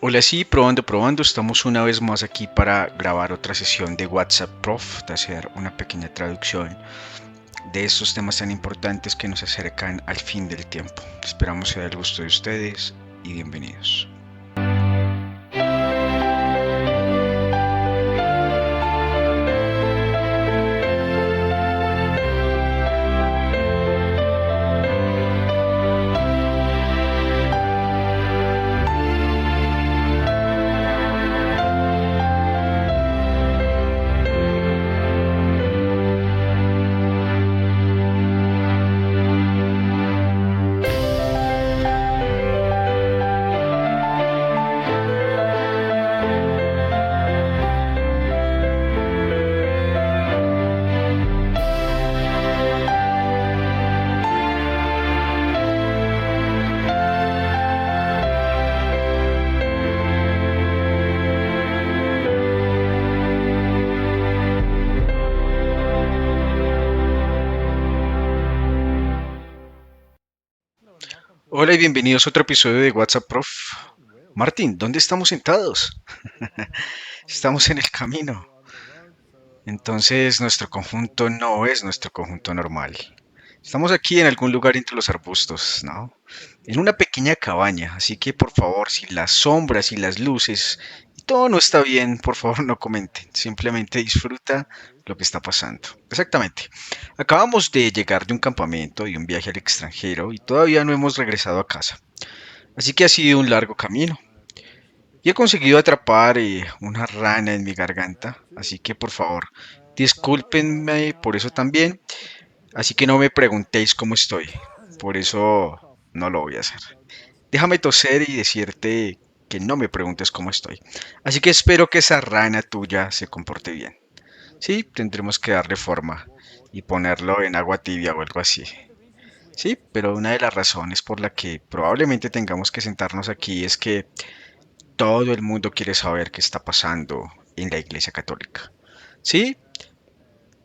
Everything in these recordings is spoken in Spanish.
Hola, sí, probando, probando. Estamos una vez más aquí para grabar otra sesión de WhatsApp Prof, de hacer una pequeña traducción de estos temas tan importantes que nos acercan al fin del tiempo. Esperamos sea del gusto de ustedes y bienvenidos. Hola y bienvenidos a otro episodio de WhatsApp Prof. Martín, ¿dónde estamos sentados? Estamos en el camino. Entonces nuestro conjunto no es nuestro conjunto normal. Estamos aquí en algún lugar entre los arbustos, ¿no? En una pequeña cabaña, así que por favor, si las sombras y las luces y todo no está bien, por favor no comenten, simplemente disfruta lo que está pasando. Exactamente. Acabamos de llegar de un campamento y un viaje al extranjero y todavía no hemos regresado a casa. Así que ha sido un largo camino. Y he conseguido atrapar una rana en mi garganta, así que por favor, discúlpenme por eso también. Así que no me preguntéis cómo estoy. Por eso no lo voy a hacer. Déjame toser y decirte que no me preguntes cómo estoy. Así que espero que esa rana tuya se comporte bien. Sí, tendremos que darle forma y ponerlo en agua tibia o algo así. Sí, pero una de las razones por la que probablemente tengamos que sentarnos aquí es que todo el mundo quiere saber qué está pasando en la Iglesia Católica. Sí,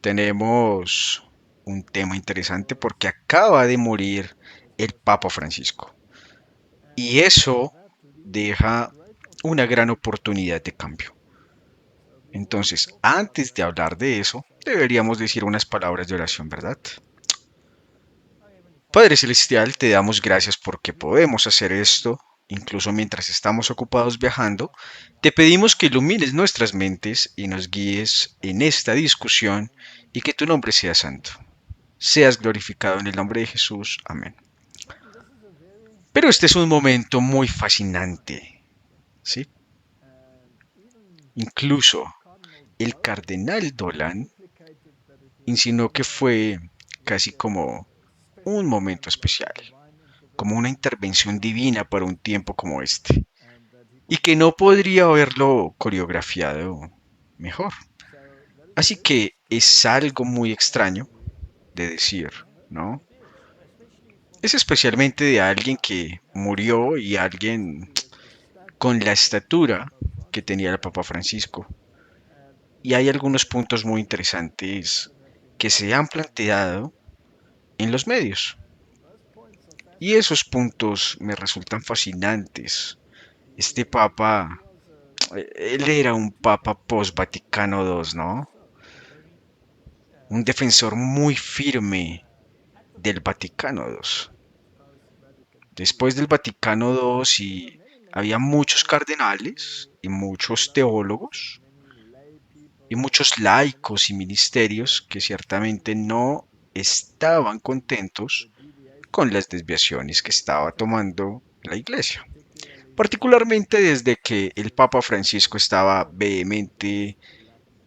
tenemos un tema interesante porque acaba de morir el Papa Francisco. Y eso deja una gran oportunidad de cambio. Entonces, antes de hablar de eso, deberíamos decir unas palabras de oración, ¿verdad? Padre Celestial, te damos gracias porque podemos hacer esto, incluso mientras estamos ocupados viajando. Te pedimos que ilumines nuestras mentes y nos guíes en esta discusión y que tu nombre sea santo. Seas glorificado en el nombre de Jesús. Amén. Pero este es un momento muy fascinante, ¿sí? Incluso el cardenal Dolan insinuó que fue casi como un momento especial, como una intervención divina para un tiempo como este, y que no podría haberlo coreografiado mejor. Así que es algo muy extraño de decir, ¿no? Es especialmente de alguien que murió y alguien con la estatura que tenía el Papa Francisco. Y hay algunos puntos muy interesantes que se han planteado en los medios. Y esos puntos me resultan fascinantes. Este papa, él era un papa post-Vaticano II, ¿no? Un defensor muy firme del Vaticano II. Después del Vaticano II y había muchos cardenales y muchos teólogos y muchos laicos y ministerios que ciertamente no estaban contentos con las desviaciones que estaba tomando la iglesia, particularmente desde que el Papa Francisco estaba vehemente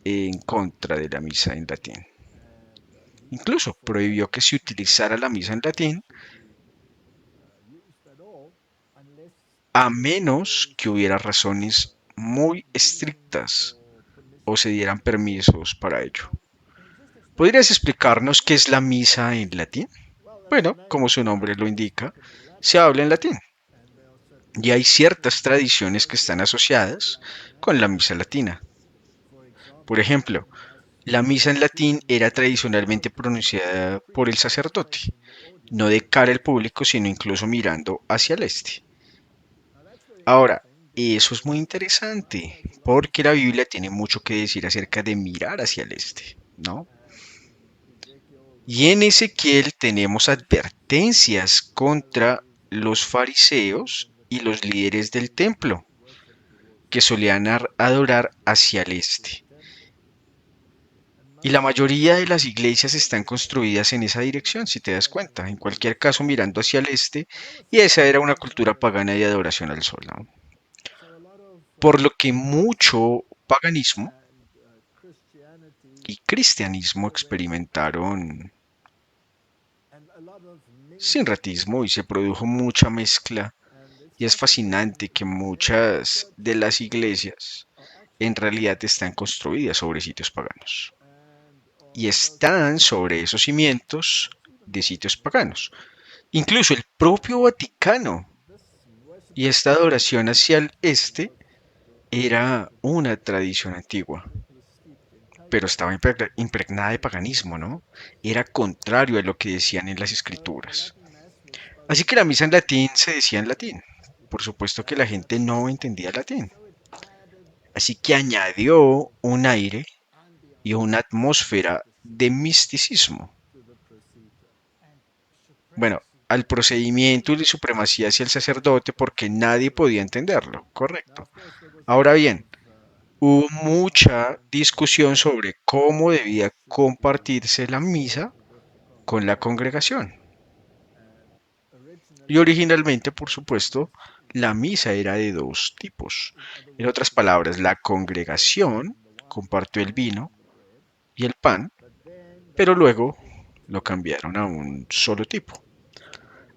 en contra de la misa en latín. Incluso prohibió que se utilizara la misa en latín a menos que hubiera razones muy estrictas o se dieran permisos para ello. ¿Podrías explicarnos qué es la misa en latín? Bueno, como su nombre lo indica, se habla en latín y hay ciertas tradiciones que están asociadas con la misa latina. Por ejemplo, la misa en latín era tradicionalmente pronunciada por el sacerdote, no de cara al público, sino incluso mirando hacia el este. Ahora, eso es muy interesante, porque la Biblia tiene mucho que decir acerca de mirar hacia el este, ¿no? Y en Ezequiel tenemos advertencias contra los fariseos y los líderes del templo, que solían adorar hacia el este. Y la mayoría de las iglesias están construidas en esa dirección, si te das cuenta, en cualquier caso mirando hacia el este, y esa era una cultura pagana de adoración al sol, ¿no? Por lo que mucho paganismo y cristianismo experimentaron sincretismo y se produjo mucha mezcla. Y es fascinante que muchas de las iglesias en realidad están construidas sobre sitios paganos y están sobre esos cimientos de sitios paganos. Incluso el propio Vaticano y esta adoración hacia el este era una tradición antigua, pero estaba impregnada de paganismo, ¿no? Era contrario a lo que decían en las escrituras. Así que la misa en latín se decía en latín. Por supuesto que la gente no entendía latín. Así que añadió un aire y una atmósfera de misticismo. Bueno, al procedimiento y de supremacía hacia el sacerdote porque nadie podía entenderlo, correcto. Ahora bien, hubo mucha discusión sobre cómo debía compartirse la misa con la congregación. Y originalmente, por supuesto, la misa era de dos tipos. En otras palabras, la congregación compartió el vino y el pan, pero luego lo cambiaron a un solo tipo.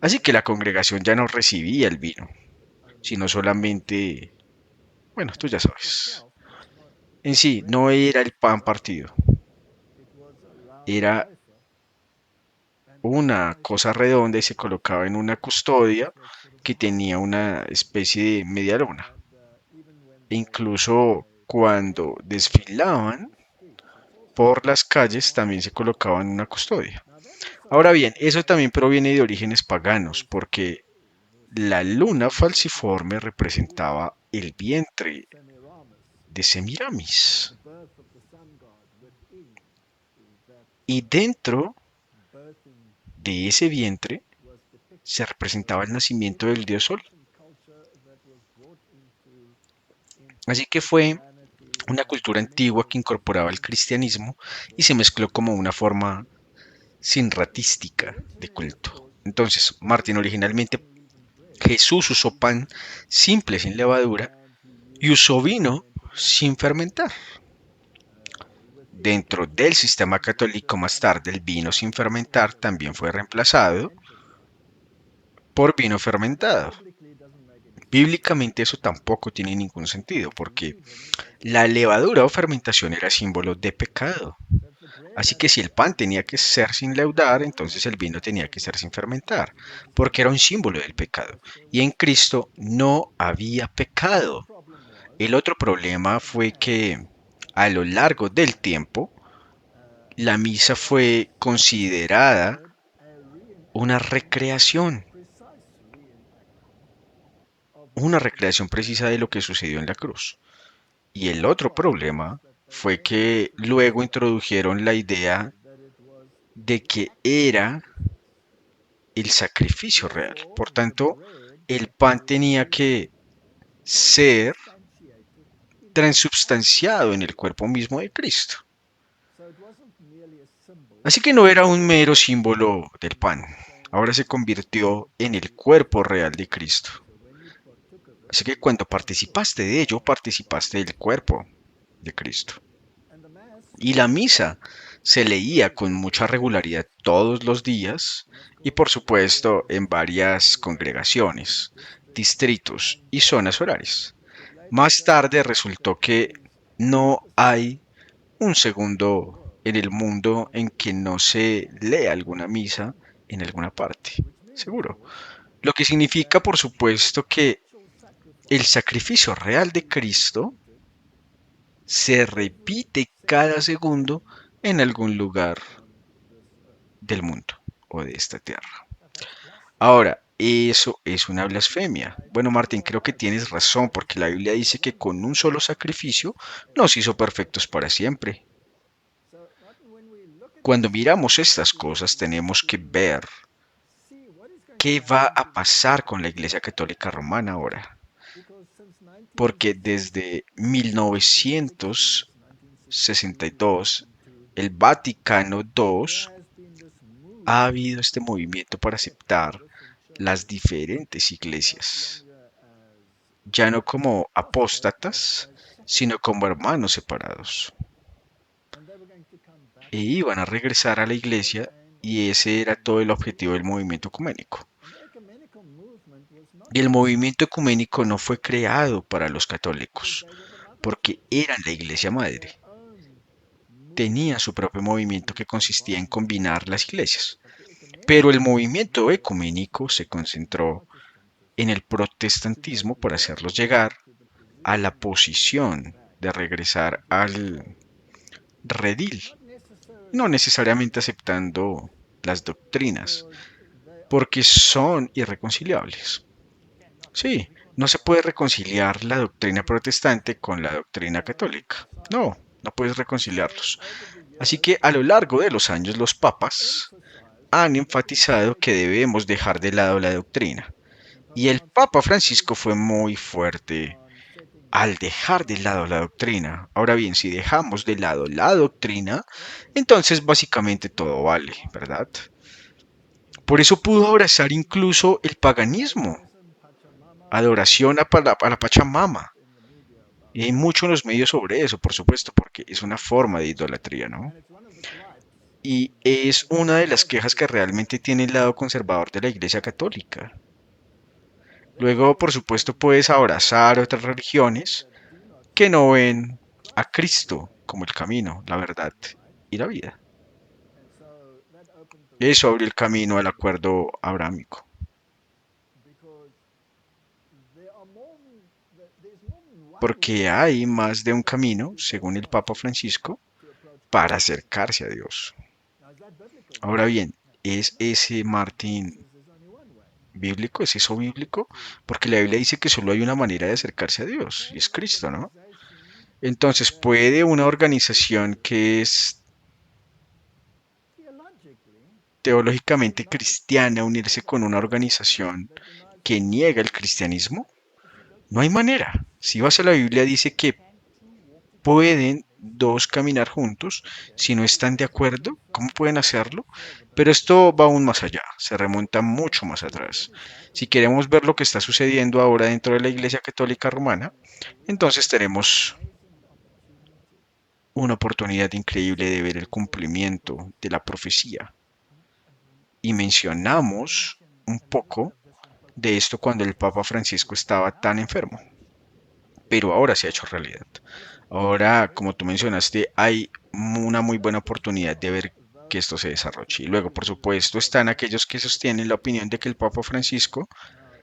Así que la congregación ya no recibía el vino, sino solamente, bueno, tú ya sabes. En sí, no era el pan partido, era una cosa redonda y se colocaba en una custodia que tenía una especie de media luna. E incluso cuando desfilaban por las calles también se colocaban una custodia. Ahora bien, eso también proviene de orígenes paganos, porque la luna falciforme representaba el vientre de Semiramis. Y dentro de ese vientre se representaba el nacimiento del dios Sol. Así que fue una cultura antigua que incorporaba el cristianismo y se mezcló como una forma sinratística de culto. Entonces, Martín, originalmente Jesús usó pan simple sin levadura y usó vino sin fermentar. Dentro del sistema católico más tarde el vino sin fermentar también fue reemplazado por vino fermentado. Bíblicamente eso tampoco tiene ningún sentido porque la levadura o fermentación era símbolo de pecado. Así que si el pan tenía que ser sin leudar, entonces el vino tenía que ser sin fermentar, porque era un símbolo del pecado. Y en Cristo no había pecado. El otro problema fue que a lo largo del tiempo, la misa fue considerada una una recreación precisa de lo que sucedió en la cruz. Y el otro problema fue que luego introdujeron la idea de que era el sacrificio real. Por tanto, el pan tenía que ser transubstanciado en el cuerpo mismo de Cristo. Así que no era un mero símbolo del pan, ahora se convirtió en el cuerpo real de Cristo. Así que cuando participaste de ello, participaste del cuerpo de Cristo. Y la misa se leía con mucha regularidad todos los días y por supuesto en varias congregaciones, distritos y zonas horarias. Más tarde resultó que no hay un segundo en el mundo en que no se lea alguna misa en alguna parte. Seguro. Lo que significa, por supuesto, que el sacrificio real de Cristo se repite cada segundo en algún lugar del mundo o de esta tierra. Ahora, eso es una blasfemia. Bueno, Martín, creo que tienes razón, porque la Biblia dice que con un solo sacrificio nos hizo perfectos para siempre. Cuando miramos estas cosas tenemos que ver qué va a pasar con la Iglesia Católica Romana ahora. Porque desde 1962, el Vaticano II, ha habido este movimiento para aceptar las diferentes iglesias, ya no como apóstatas, sino como hermanos separados. E iban a regresar a la iglesia y ese era todo el objetivo del movimiento ecuménico. Y el movimiento ecuménico no fue creado para los católicos, porque eran la iglesia madre. Tenía su propio movimiento que consistía en combinar las iglesias. Pero el movimiento ecuménico se concentró en el protestantismo para hacerlos llegar a la posición de regresar al redil, no necesariamente aceptando las doctrinas, porque son irreconciliables. Sí, no se puede reconciliar la doctrina protestante con la doctrina católica. No, no puedes reconciliarlos. Así que a lo largo de los años los papas han enfatizado que debemos dejar de lado la doctrina. Y el Papa Francisco fue muy fuerte al dejar de lado la doctrina. Ahora bien, si dejamos de lado la doctrina, entonces básicamente todo vale, ¿verdad? Por eso pudo abrazar incluso el paganismo, adoración a la Pachamama. Y hay mucho en los medios sobre eso, por supuesto, porque es una forma de idolatría, ¿no? Y es una de las quejas que realmente tiene el lado conservador de la Iglesia Católica. Luego, por supuesto, puedes abrazar otras religiones que no ven a Cristo como el camino, la verdad y la vida. Eso abrió el camino al acuerdo abrámico. Porque hay más de un camino, según el Papa Francisco, para acercarse a Dios. Ahora bien, ¿es ese Martín bíblico? ¿Es eso bíblico? Porque la Biblia dice que solo hay una manera de acercarse a Dios, y es Cristo, ¿no? Entonces, ¿puede una organización que es teológicamente cristiana unirse con una organización que niega el cristianismo? No hay manera. Si vas a la Biblia dice que pueden dos caminar juntos si no están de acuerdo. ¿Cómo pueden hacerlo? Pero esto va aún más allá, se remonta mucho más atrás. Si queremos ver lo que está sucediendo ahora dentro de la Iglesia Católica Romana, entonces tenemos una oportunidad increíble de ver el cumplimiento de la profecía. Y mencionamos un poco de esto cuando el Papa Francisco estaba tan enfermo, pero ahora se ha hecho realidad. Ahora, como tú mencionaste, hay una muy buena oportunidad de ver que esto se desarrolle. Y luego, por supuesto, están aquellos que sostienen la opinión de que el Papa Francisco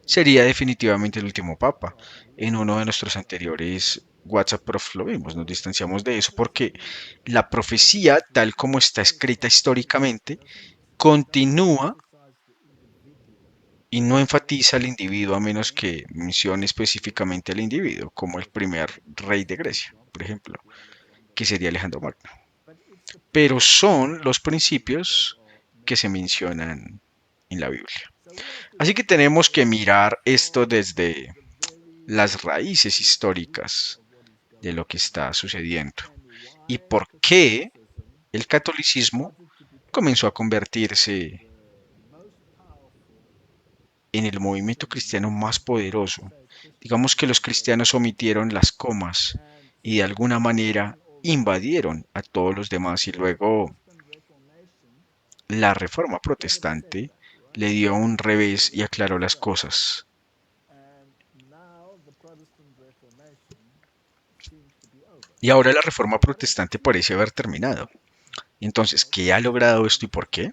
sería definitivamente el último papa. En uno de nuestros anteriores WhatsApp Prof lo vimos, nos distanciamos de eso porque la profecía, tal como está escrita históricamente, continúa y no enfatiza al individuo a menos que mencione específicamente al individuo, como el primer rey de Grecia, por ejemplo, que sería Alejandro Magno. Pero son los principios que se mencionan en la Biblia. Así que tenemos que mirar esto desde las raíces históricas de lo que está sucediendo y por qué el catolicismo comenzó a convertirse en el movimiento cristiano más poderoso. Digamos que los cristianos omitieron las comas y de alguna manera invadieron a todos los demás y luego la reforma protestante le dio un revés y aclaró las cosas. Y ahora la reforma protestante parece haber terminado. Entonces, ¿qué ha logrado esto y por qué?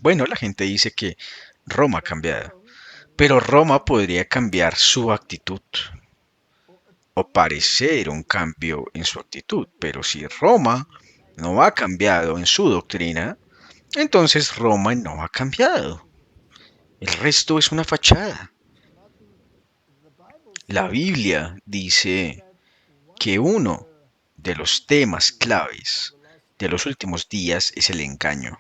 Bueno, la gente dice que Roma ha cambiado, pero Roma podría cambiar su actitud o parecer un cambio en su actitud, pero si Roma no ha cambiado en su doctrina, entonces Roma no ha cambiado. El resto es una fachada. La Biblia dice que uno de los temas claves de los últimos días es el engaño.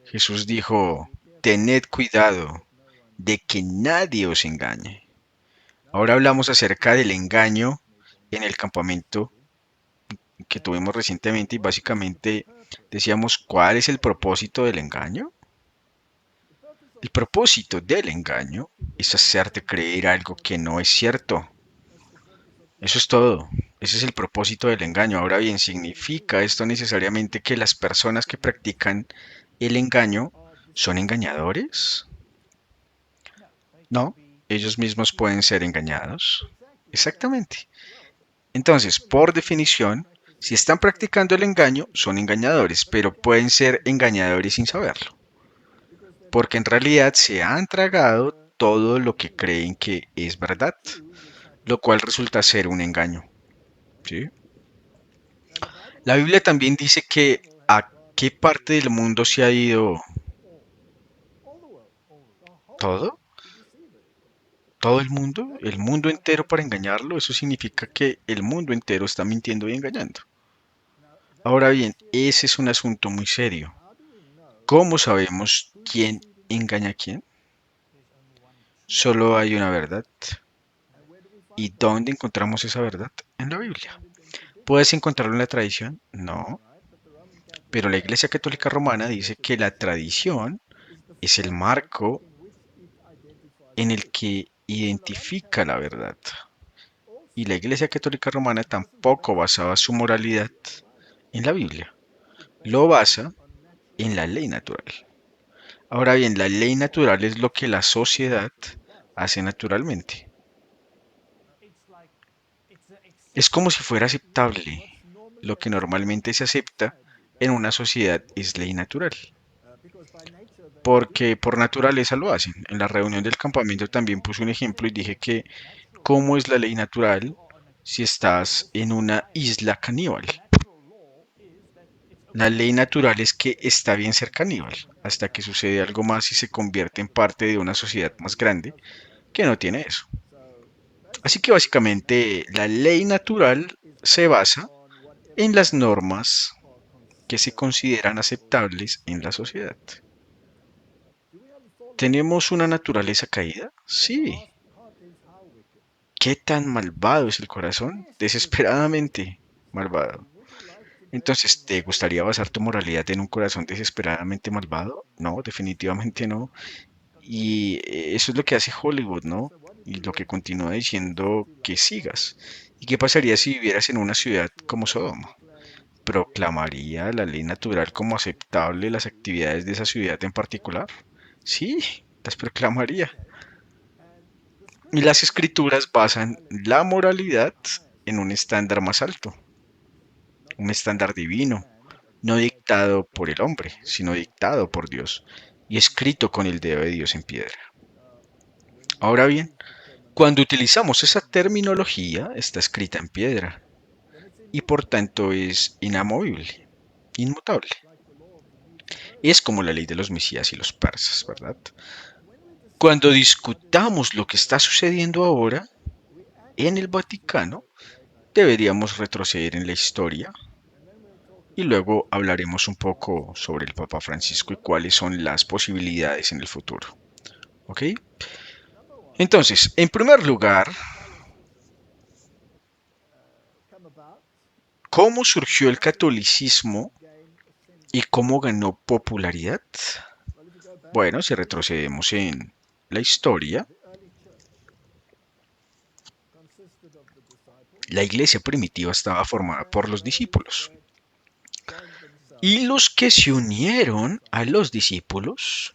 Jesús dijo, tened cuidado de que nadie os engañe. Ahora hablamos acerca del engaño en el campamento que tuvimos recientemente y básicamente decíamos, ¿cuál es el propósito del engaño? El propósito del engaño es hacerte creer algo que no es cierto. Eso es todo. Ese es el propósito del engaño. Ahora bien, ¿significa esto necesariamente que las personas que practican el engaño son engañadores? No, ellos mismos pueden ser engañados. Exactamente. Entonces, por definición, si están practicando el engaño, son engañadores, pero pueden ser engañadores sin saberlo, porque en realidad se han tragado todo lo que creen que es verdad, lo cual resulta ser un engaño. ¿Sí? La Biblia también dice que a qué parte del mundo se ha ido todo, todo el mundo entero para engañarlo. Eso significa que el mundo entero está mintiendo y engañando. Ahora bien, ese es un asunto muy serio. ¿Cómo sabemos quién engaña a quién? Solo hay una verdad. ¿Y dónde encontramos esa verdad? En la Biblia. ¿Puedes encontrarlo en la tradición? No. Pero la Iglesia Católica Romana dice que la tradición es el marco en el que identifica la verdad. Y la Iglesia Católica Romana tampoco basaba su moralidad en la Biblia. Lo basa en la ley natural. Ahora bien, la ley natural es lo que la sociedad hace naturalmente. Es como si fuera aceptable. Lo que normalmente se acepta en una sociedad es ley natural, porque por naturaleza lo hacen. En la reunión del campamento también puse un ejemplo y dije que cómo es la ley natural si estás en una isla caníbal. La ley natural es que está bien ser caníbal, hasta que sucede algo más y se convierte en parte de una sociedad más grande que no tiene eso. Así que básicamente la ley natural se basa en las normas que se consideran aceptables en la sociedad. ¿Tenemos una naturaleza caída? Sí. ¿Qué tan malvado es el corazón? Desesperadamente malvado. Entonces, ¿te gustaría basar tu moralidad en un corazón desesperadamente malvado? No, definitivamente no. Y eso es lo que hace Hollywood, ¿no? Y lo que continúa diciendo que sigas. ¿Y qué pasaría si vivieras en una ciudad como Sodoma? ¿Proclamaría la ley natural como aceptable las actividades de esa ciudad en particular? Sí, las proclamaría. Y las escrituras basan la moralidad en un estándar más alto, un estándar divino, no dictado por el hombre, sino dictado por Dios y escrito con el dedo de Dios en piedra. Ahora bien, cuando utilizamos esa terminología, está escrita en piedra y por tanto es inamovible, inmutable. Es como la ley de los mesías y los persas, ¿verdad? Cuando discutamos lo que está sucediendo ahora en el Vaticano, deberíamos retroceder en la historia y luego hablaremos un poco sobre el Papa Francisco y cuáles son las posibilidades en el futuro. ¿Ok? Entonces, en primer lugar, ¿cómo surgió el catolicismo y cómo ganó popularidad? Bueno, si retrocedemos en la historia, la iglesia primitiva estaba formada por los discípulos. Y los que se unieron a los discípulos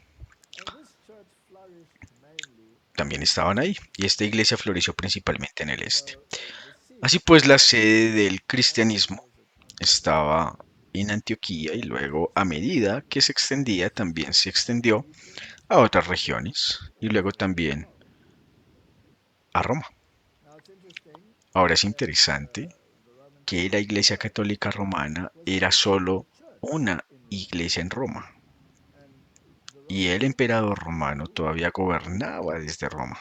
también estaban ahí. Y esta iglesia floreció principalmente en el este. Así pues, la sede del cristianismo estaba en Antioquía y luego a medida que se extendía también se extendió a otras regiones y luego también a Roma. Ahora es interesante que la Iglesia Católica Romana era solo una iglesia en Roma. y el emperador romano todavía gobernaba desde Roma.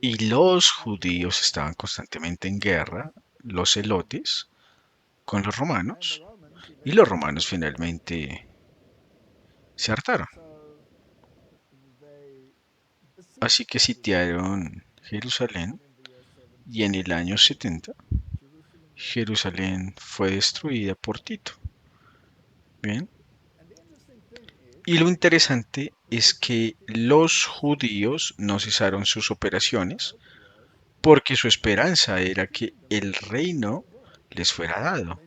Y los judíos estaban constantemente en guerra, los celotes, con los romanos, y los romanos finalmente se hartaron. Así que sitiaron Jerusalén y en el año 70 Jerusalén fue destruida por Tito. Bien. Y lo interesante es que los judíos no cesaron sus operaciones porque su esperanza era que el reino les fuera dado.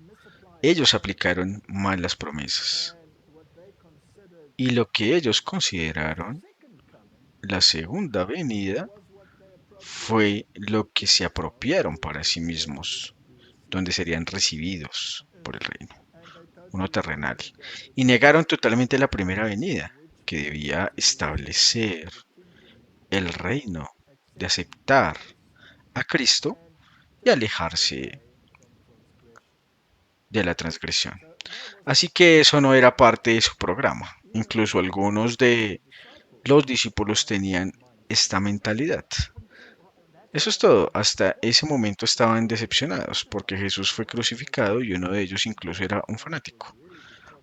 Ellos aplicaron malas promesas. Y lo que ellos consideraron la segunda venida fue lo que se apropiaron para sí mismos, donde serían recibidos por el reino, uno terrenal, y negaron totalmente la primera venida, que debía establecer el reino, de aceptar a Cristo y alejarse de la transgresión. Así que eso no era parte de su programa. Incluso algunos de los discípulos tenían esta mentalidad. Eso es todo. Hasta ese momento estaban decepcionados porque Jesús fue crucificado y uno de ellos incluso era un fanático.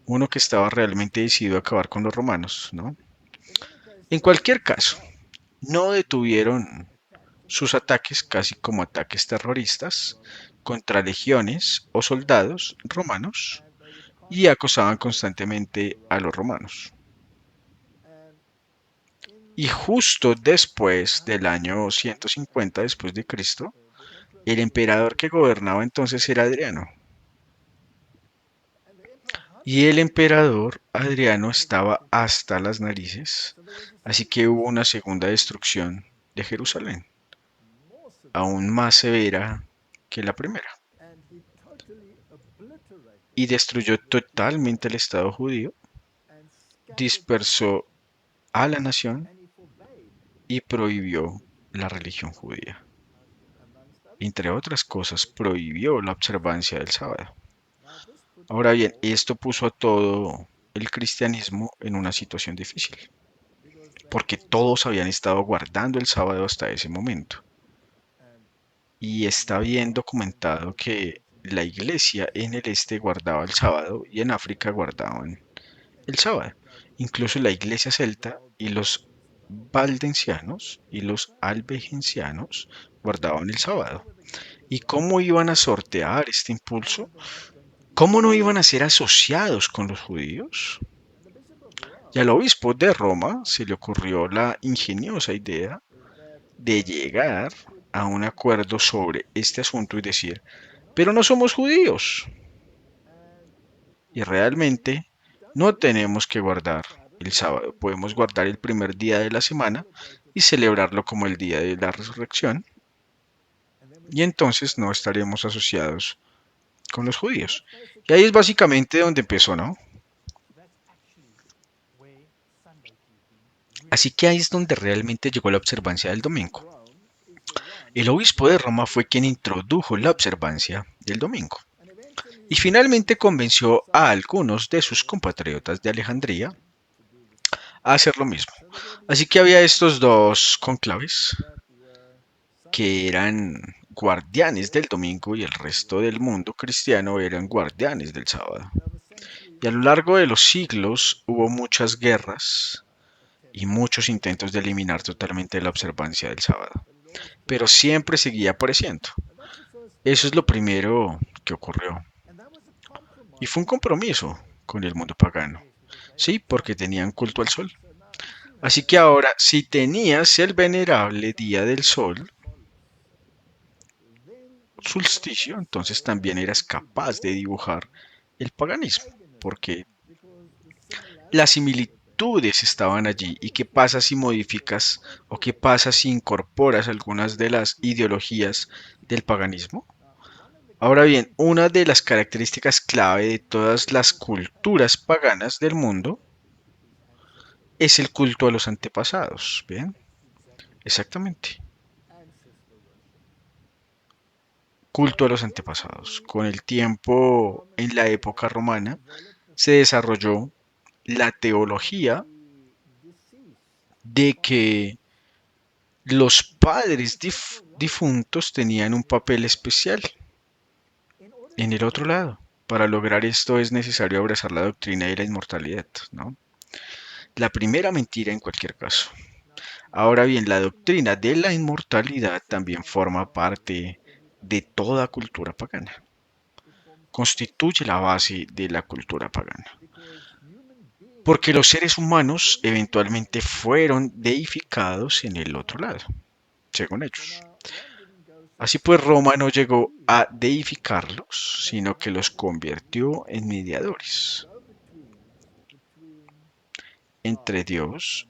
Uno que estaba realmente decidido a acabar con los romanos, ¿no? En cualquier caso, no detuvieron sus ataques casi como ataques terroristas contra legiones o soldados romanos y acosaban constantemente a los romanos. Y justo después del año 150 después de Cristo, el emperador que gobernaba entonces era Adriano. Y el emperador Adriano estaba hasta las narices, así que hubo una segunda destrucción de Jerusalén, aún más severa que la primera, y destruyó totalmente el Estado judío, dispersó a la nación y prohibió la religión judía. Entre otras cosas, prohibió la observancia del sábado. Ahora bien, esto puso a todo el cristianismo en una situación difícil, porque todos habían estado guardando el sábado hasta ese momento. Y está bien documentado que la iglesia en el este guardaba el sábado y en África guardaban el sábado. Incluso la iglesia celta y los valdencianos y los albigensianos guardaban el sábado. ¿Y cómo iban a sortear este impulso? ¿Cómo no iban a ser asociados con los judíos? Y al obispo de Roma se le ocurrió la ingeniosa idea de llegar a un acuerdo sobre este asunto y decir, pero no somos judíos y realmente no tenemos que guardar el sábado, podemos guardar el primer día de la semana y celebrarlo como el día de la resurrección y entonces no estaremos asociados con los judíos. Y ahí es básicamente donde empezó, ¿no? Así que ahí es donde realmente llegó la observancia del domingo. El obispo de Roma fue quien introdujo la observancia del domingo y finalmente convenció a algunos de sus compatriotas de Alejandría a hacer lo mismo. Así que había estos dos conclaves que eran guardianes del domingo y el resto del mundo cristiano eran guardianes del sábado. Y a lo largo de los siglos hubo muchas guerras y muchos intentos de eliminar totalmente la observancia del sábado, pero siempre seguía apareciendo. Eso es lo primero que ocurrió. Y fue un compromiso con el mundo pagano. Sí, porque tenían culto al sol. Así que ahora, si tenías el venerable día del sol, solsticio, entonces también eras capaz de dibujar el paganismo, porque las similitudes estaban allí. ¿Y qué pasa si modificas o qué pasa si incorporas algunas de las ideologías del paganismo? Ahora bien, una de las características clave de todas las culturas paganas del mundo es el culto a los antepasados. Bien, exactamente. Culto a los antepasados. Con el tiempo, en la época romana, se desarrolló la teología de que los padres difuntos tenían un papel especial en el otro lado. Para lograr esto es necesario abrazar la doctrina de la inmortalidad, ¿no? La primera mentira en cualquier caso. Ahora bien, la doctrina de la inmortalidad también forma parte de toda cultura pagana. Constituye la base de la cultura pagana. Porque los seres humanos eventualmente fueron deificados en el otro lado, según ellos. Así pues, Roma no llegó a deificarlos, sino que los convirtió en mediadores entre Dios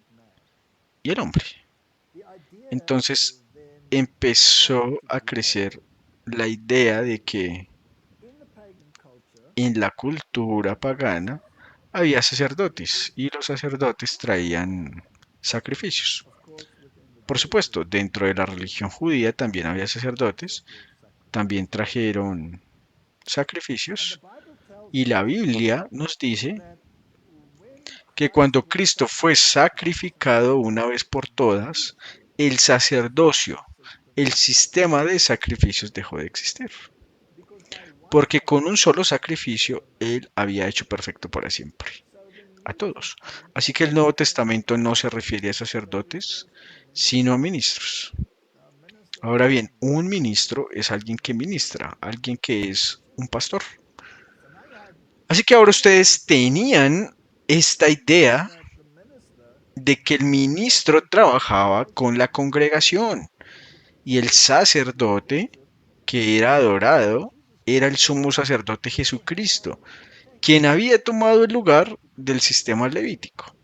y el hombre. Entonces empezó a crecer la idea de que en la cultura pagana había sacerdotes y los sacerdotes traían sacrificios. Por supuesto, dentro de la religión judía también había sacerdotes, también trajeron sacrificios y la Biblia nos dice que cuando Cristo fue sacrificado una vez por todas, el sacerdocio, el sistema de sacrificios dejó de existir. Porque con un solo sacrificio Él había hecho perfecto para siempre, a todos. Así que el Nuevo Testamento no se refiere a sacerdotes, sino a ministros. Ahora bien, un ministro es alguien que ministra, alguien que es un pastor. Así que ahora ustedes tenían esta idea de que el ministro trabajaba con la congregación y el sacerdote que era adorado era el sumo sacerdote Jesucristo, quien había tomado el lugar del sistema levítico.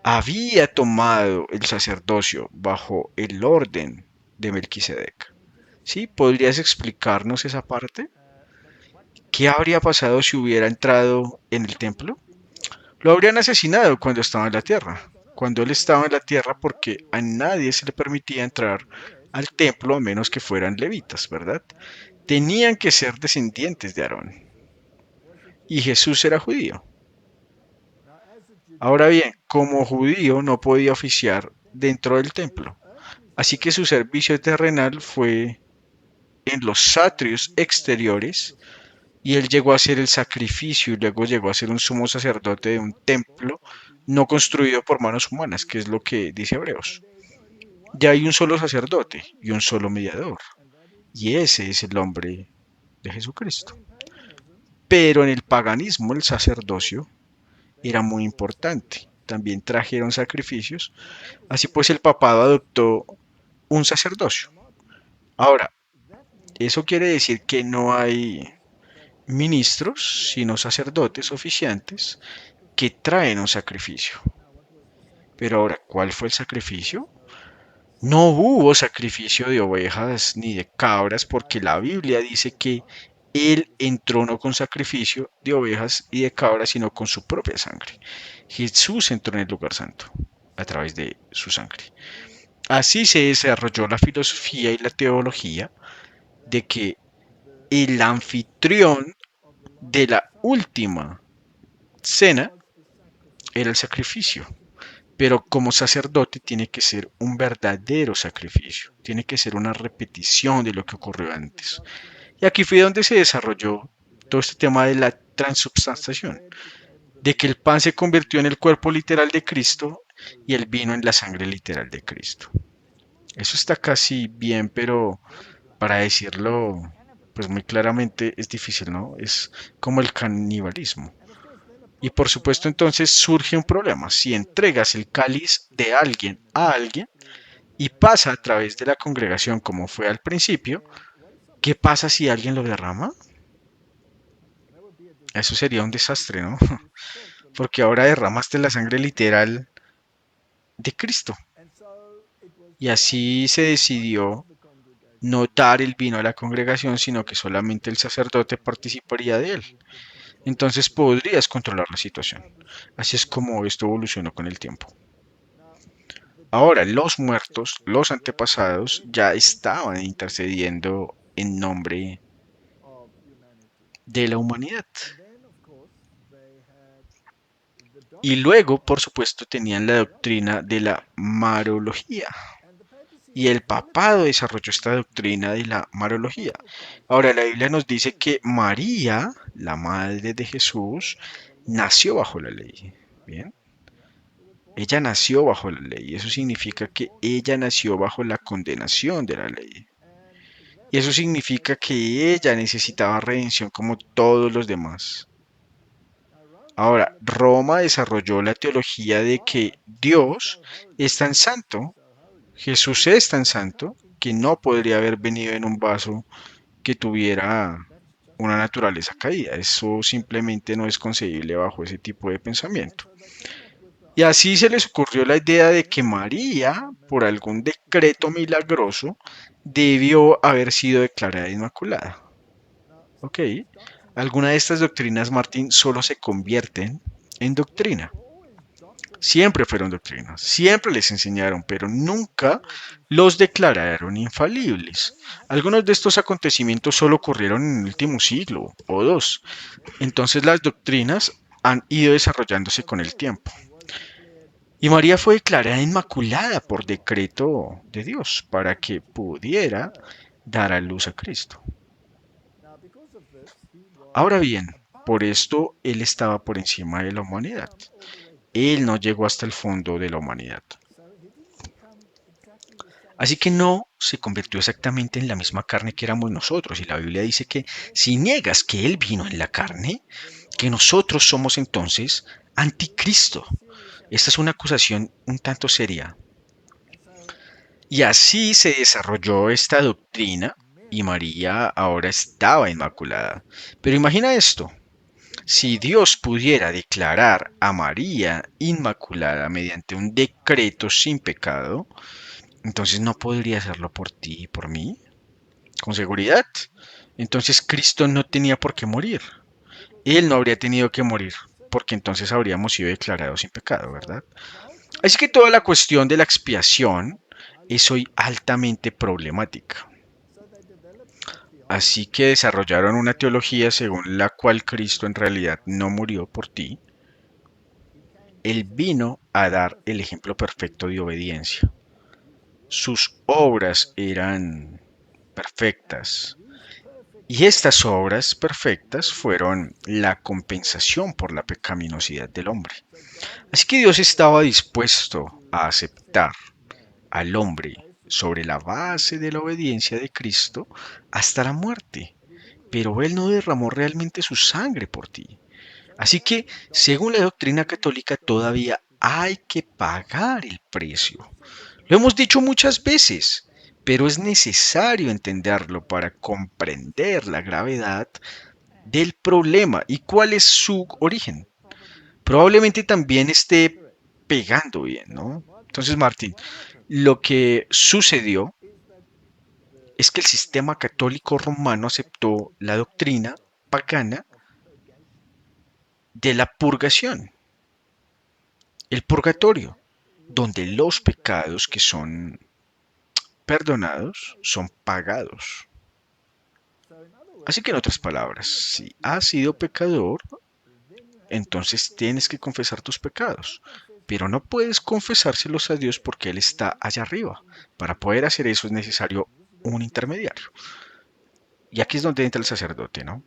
Había tomado el sacerdocio bajo el orden de Melquisedec. ¿Sí? ¿Podrías explicarnos esa parte? ¿Qué habría pasado si hubiera entrado en el templo? Lo habrían asesinado cuando estaba en la tierra, cuando él estaba en la tierra porque a nadie se le permitía entrar al templo a menos que fueran levitas, ¿verdad? Tenían que ser descendientes de Aarón. Y Jesús era judío. Ahora bien, como judío no podía oficiar dentro del templo, así que su servicio terrenal fue en los atrios exteriores y él llegó a ser el sacrificio y luego llegó a ser un sumo sacerdote de un templo no construido por manos humanas, que es lo que dice Hebreos. Ya hay un solo sacerdote y un solo mediador, y ese es el hombre de Jesucristo. Pero en el paganismo el sacerdocio era muy importante. También trajeron sacrificios. Así pues el papado adoptó un sacerdocio. Ahora, eso quiere decir que no hay ministros, sino sacerdotes oficiantes que traen un sacrificio. Pero ahora, ¿cuál fue el sacrificio? No hubo sacrificio de ovejas ni de cabras porque la Biblia dice que Él entró no con sacrificio de ovejas y de cabras, sino con su propia sangre. Jesús entró en el lugar santo a través de su sangre. Así se desarrolló la filosofía y la teología de que el anfitrión de la última cena era el sacrificio. Pero como sacerdote tiene que ser un verdadero sacrificio, tiene que ser una repetición de lo que ocurrió antes. Y aquí fue donde se desarrolló todo este tema de la transubstanciación, de que el pan se convirtió en el cuerpo literal de Cristo y el vino en la sangre literal de Cristo. Eso está casi bien, pero para decirlo pues muy claramente es difícil, ¿no? Es como el canibalismo. Y por supuesto entonces surge un problema. Si entregas el cáliz de alguien a alguien y pasa a través de la congregación como fue al principio, ¿qué pasa si alguien lo derrama? Eso sería un desastre, ¿no? Porque ahora derramaste la sangre literal de Cristo. Y así se decidió no dar el vino a la congregación, sino que solamente el sacerdote participaría de él. Entonces podrías controlar la situación. Así es como esto evolucionó con el tiempo. Ahora, los muertos, los antepasados, ya estaban intercediendo en nombre de la humanidad. Y luego, por supuesto, tenían la doctrina de la marología. Y el papado desarrolló esta doctrina de la marología. Ahora, la Biblia nos dice que María, la madre de Jesús, nació bajo la ley. Bien, ella nació bajo la ley. Eso significa que ella nació bajo la condenación de la ley. Y eso significa que ella necesitaba redención como todos los demás. Ahora, Roma desarrolló la teología de que Dios es tan santo, Jesús es tan santo, que no podría haber venido en un vaso que tuviera una naturaleza caída. Eso simplemente no es concebible bajo ese tipo de pensamiento. Y así se les ocurrió la idea de que María, por algún decreto milagroso, debió haber sido declarada inmaculada. Ok, algunas de estas doctrinas, Martín, solo se convierten en doctrina. Siempre fueron doctrinas, siempre les enseñaron, pero nunca los declararon infalibles. Algunos de estos acontecimientos solo ocurrieron en el último siglo o dos. Entonces las doctrinas han ido desarrollándose con el tiempo. Y María fue declarada inmaculada por decreto de Dios para que pudiera dar a luz a Cristo. Ahora bien, por esto Él estaba por encima de la humanidad. Él no llegó hasta el fondo de la humanidad. Así que no se convirtió exactamente en la misma carne que éramos nosotros. Y la Biblia dice que si niegas que Él vino en la carne, que nosotros somos entonces anticristo. Esta es una acusación un tanto seria. Y así se desarrolló esta doctrina y María ahora estaba inmaculada. Pero imagina esto, si Dios pudiera declarar a María inmaculada mediante un decreto sin pecado, entonces no podría hacerlo por ti y por mí, con seguridad. Entonces Cristo no tenía por qué morir. Él no habría tenido que morir, porque entonces habríamos sido declarados sin pecado, ¿verdad? Así que toda la cuestión de la expiación es hoy altamente problemática. Así que desarrollaron una teología según la cual Cristo en realidad no murió por ti. Él vino a dar el ejemplo perfecto de obediencia. Sus obras eran perfectas. Y estas obras perfectas fueron la compensación por la pecaminosidad del hombre. Así que Dios estaba dispuesto a aceptar al hombre sobre la base de la obediencia de Cristo hasta la muerte. Pero Él no derramó realmente su sangre por ti. Así que, según la doctrina católica, todavía hay que pagar el precio. Lo hemos dicho muchas veces, pero es necesario entenderlo para comprender la gravedad del problema y cuál es su origen. Probablemente también esté pegando bien, ¿no? Entonces, Martín, lo que sucedió es que el sistema católico romano aceptó la doctrina pagana de la purgación, el purgatorio, donde los pecados que son perdonados son pagados. Así que en otras palabras, si has sido pecador, entonces tienes que confesar tus pecados. Pero no puedes confesárselos a Dios porque Él está allá arriba. Para poder hacer eso es necesario un intermediario. Y aquí es donde entra el sacerdote, ¿no?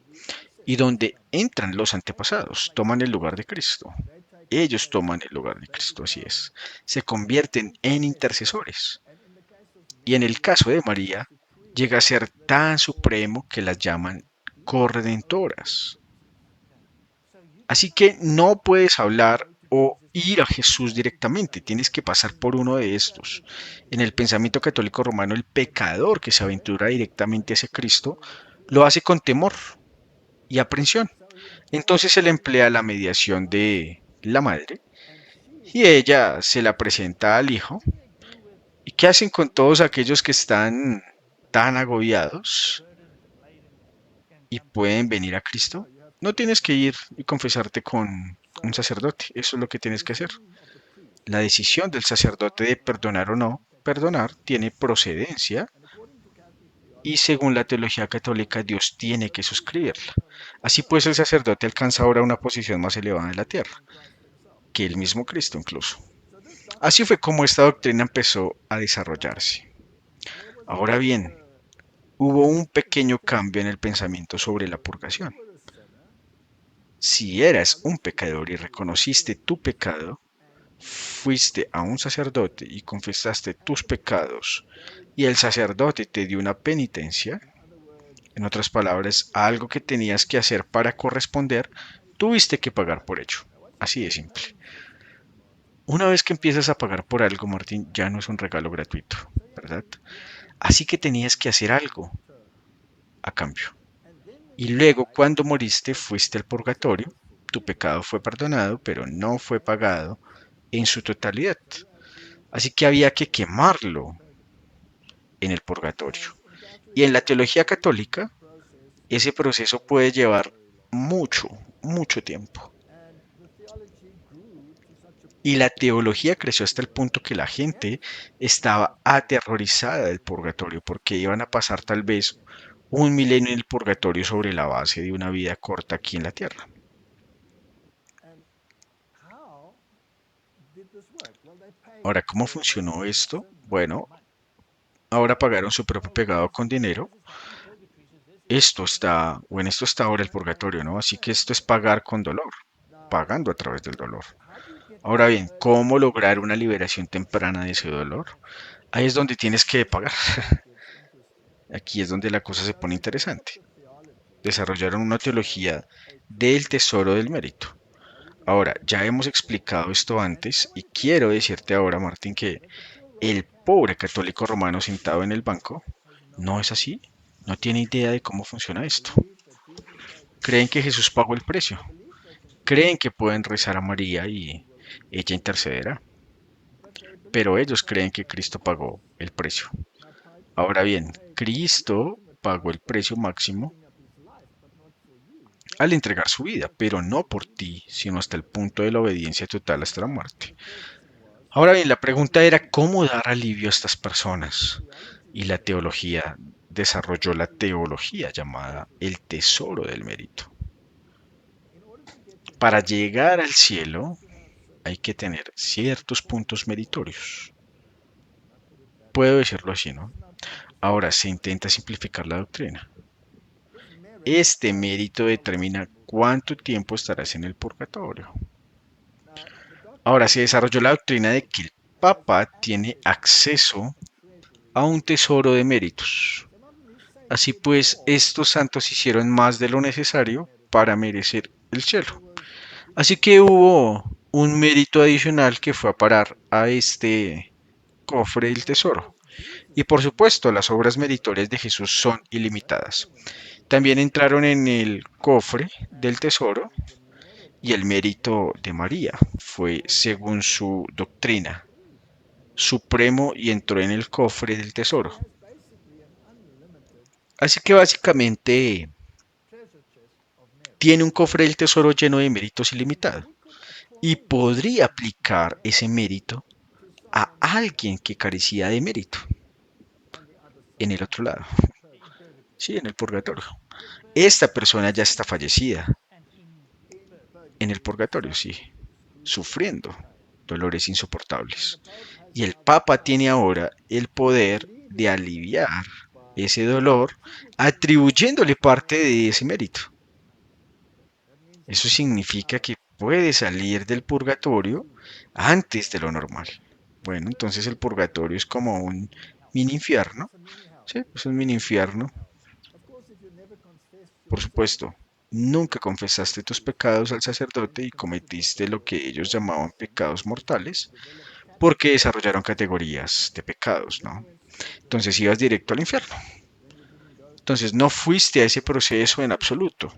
Y donde entran los antepasados, toman el lugar de Cristo. Ellos toman el lugar de Cristo, así es. Se convierten en intercesores. Y en el caso de María, llega a ser tan supremo que las llaman corredentoras. Así que no puedes hablar o ir a Jesús directamente, tienes que pasar por uno de estos. En el pensamiento católico romano, el pecador que se aventura directamente hacia Cristo lo hace con temor y aprensión. Entonces se le emplea la mediación de la madre y ella se la presenta al hijo. ¿Y qué hacen con todos aquellos que están tan agobiados y pueden venir a Cristo? No tienes que ir y confesarte con un sacerdote, eso es lo que tienes que hacer. La decisión del sacerdote de perdonar o no perdonar tiene procedencia y según la teología católica Dios tiene que suscribirla. Así pues el sacerdote alcanza ahora una posición más elevada en la tierra, que el mismo Cristo incluso. Así fue como esta doctrina empezó a desarrollarse. Ahora bien, hubo un pequeño cambio en el pensamiento sobre la purgación. Si eras un pecador y reconociste tu pecado, fuiste a un sacerdote y confesaste tus pecados, y el sacerdote te dio una penitencia, en otras palabras, algo que tenías que hacer para corresponder, tuviste que pagar por ello. Así de simple. Una vez que empiezas a pagar por algo, Martín, ya no es un regalo gratuito, ¿verdad? Así que tenías que hacer algo a cambio. Y luego, cuando moriste, fuiste al purgatorio. Tu pecado fue perdonado, pero no fue pagado en su totalidad. Así que había que quemarlo en el purgatorio. Y en la teología católica, ese proceso puede llevar mucho, mucho tiempo. Y la teología creció hasta el punto que la gente estaba aterrorizada del purgatorio porque iban a pasar tal vez un milenio en el purgatorio sobre la base de una vida corta aquí en la tierra. Ahora, ¿cómo funcionó esto? Bueno, ahora pagaron su propio pecado con dinero. En esto está ahora el purgatorio, ¿no? Así que esto es pagar con dolor, pagando a través del dolor. Ahora bien, ¿cómo lograr una liberación temprana de ese dolor? Ahí es donde tienes que pagar. Aquí es donde la cosa se pone interesante. Desarrollaron una teología del tesoro del mérito. Ahora, ya hemos explicado esto antes y quiero decirte ahora, Martín, que el pobre católico romano sentado en el banco no es así. No tiene idea de cómo funciona esto. Creen que Jesús pagó el precio. Creen que pueden rezar a María y ella intercederá. Pero ellos creen que Cristo pagó el precio. Ahora bien, Cristo pagó el precio máximo al entregar su vida, pero no por ti, sino hasta el punto de la obediencia total hasta la muerte. Ahora bien, la pregunta era cómo dar alivio a estas personas. Y la teología desarrolló la teología llamada el tesoro del mérito. Para llegar al cielo hay que tener ciertos puntos meritorios. Puedo decirlo así, ¿no? Ahora se intenta simplificar la doctrina. Este mérito determina cuánto tiempo estarás en el purgatorio. Ahora se desarrolló la doctrina de que el Papa tiene acceso a un tesoro de méritos. Así pues, estos santos hicieron más de lo necesario para merecer el cielo. Así que hubo un mérito adicional que fue a parar a este cofre del tesoro. Y por supuesto, las obras meritorias de Jesús son ilimitadas. También entraron en el cofre del tesoro y el mérito de María fue, según su doctrina, supremo y entró en el cofre del tesoro. Así que básicamente tiene un cofre del tesoro lleno de méritos ilimitado y podría aplicar ese mérito a alguien que carecía de mérito en el otro lado, sí, en el purgatorio. Esta persona ya está fallecida en el purgatorio, sí, sufriendo dolores insoportables. Y el Papa tiene ahora el poder de aliviar ese dolor atribuyéndole parte de ese mérito. Eso significa que puede salir del purgatorio antes de lo normal. Bueno, entonces el purgatorio es como un mini infierno. Sí, es un mini infierno. Por supuesto, nunca confesaste tus pecados al sacerdote y cometiste lo que ellos llamaban pecados mortales, porque desarrollaron categorías de pecados, ¿no? Entonces ibas directo al infierno. Entonces no fuiste a ese proceso en absoluto.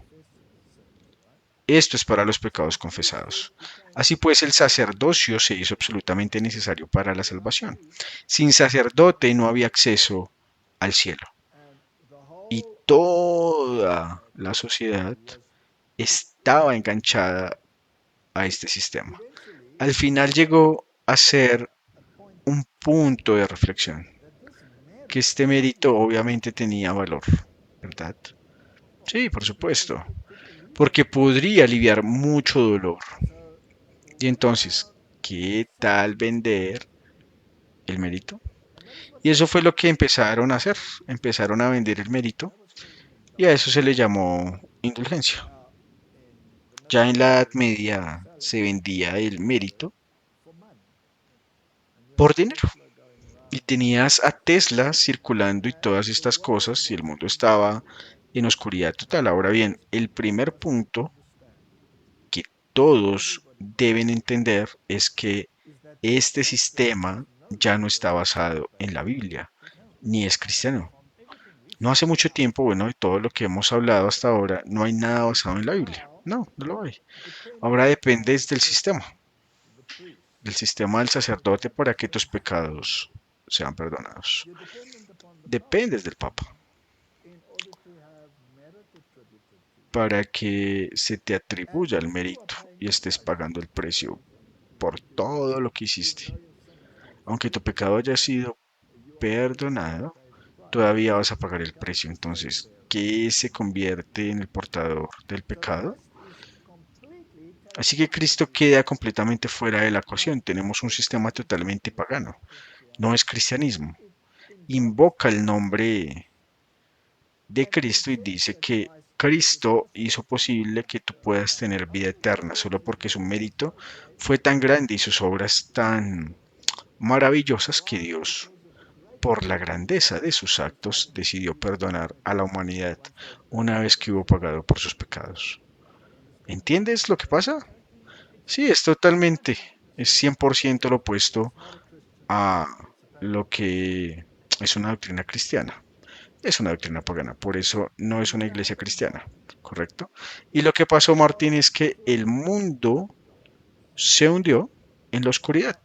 Esto es para los pecados confesados. Así pues, el sacerdocio se hizo absolutamente necesario para la salvación. Sin sacerdote no había acceso al cielo. Y toda la sociedad estaba enganchada a este sistema. Al final llegó a ser un punto de reflexión, que este mérito obviamente tenía valor, ¿verdad? Sí, por supuesto, porque podría aliviar mucho dolor. Y entonces, ¿qué tal vender el mérito? Y eso fue lo que empezaron a hacer. Empezaron a vender el mérito y a eso se le llamó indulgencia. Ya en la Edad Media se vendía el mérito por dinero. Y tenías a Tesla circulando y todas estas cosas y el mundo estaba en oscuridad total. Ahora bien, el primer punto que todos deben entender es que este sistema ya no está basado en la Biblia, ni es cristiano. No hace mucho tiempo, bueno, de todo lo que hemos hablado hasta ahora, no hay nada basado en la Biblia. No, no lo hay. Ahora dependes del sistema del sacerdote para que tus pecados sean perdonados. Dependes del Papa para que se te atribuya el mérito y estés pagando el precio por todo lo que hiciste. Aunque tu pecado haya sido perdonado, todavía vas a pagar el precio. Entonces, ¿qué se convierte en el portador del pecado? Así que Cristo queda completamente fuera de la ecuación. Tenemos un sistema totalmente pagano. No es cristianismo. Invoca el nombre de Cristo y dice que Cristo hizo posible que tú puedas tener vida eterna solo porque su mérito fue tan grande y sus obras tan maravillosas que Dios, por la grandeza de sus actos, decidió perdonar a la humanidad una vez que hubo pagado por sus pecados. ¿Entiendes lo que pasa? Sí, es 100% lo opuesto a lo que es una doctrina cristiana. Es una doctrina pagana, por eso no es una iglesia cristiana, ¿correcto? Y lo que pasó, Martín, es que el mundo se hundió en la oscuridad.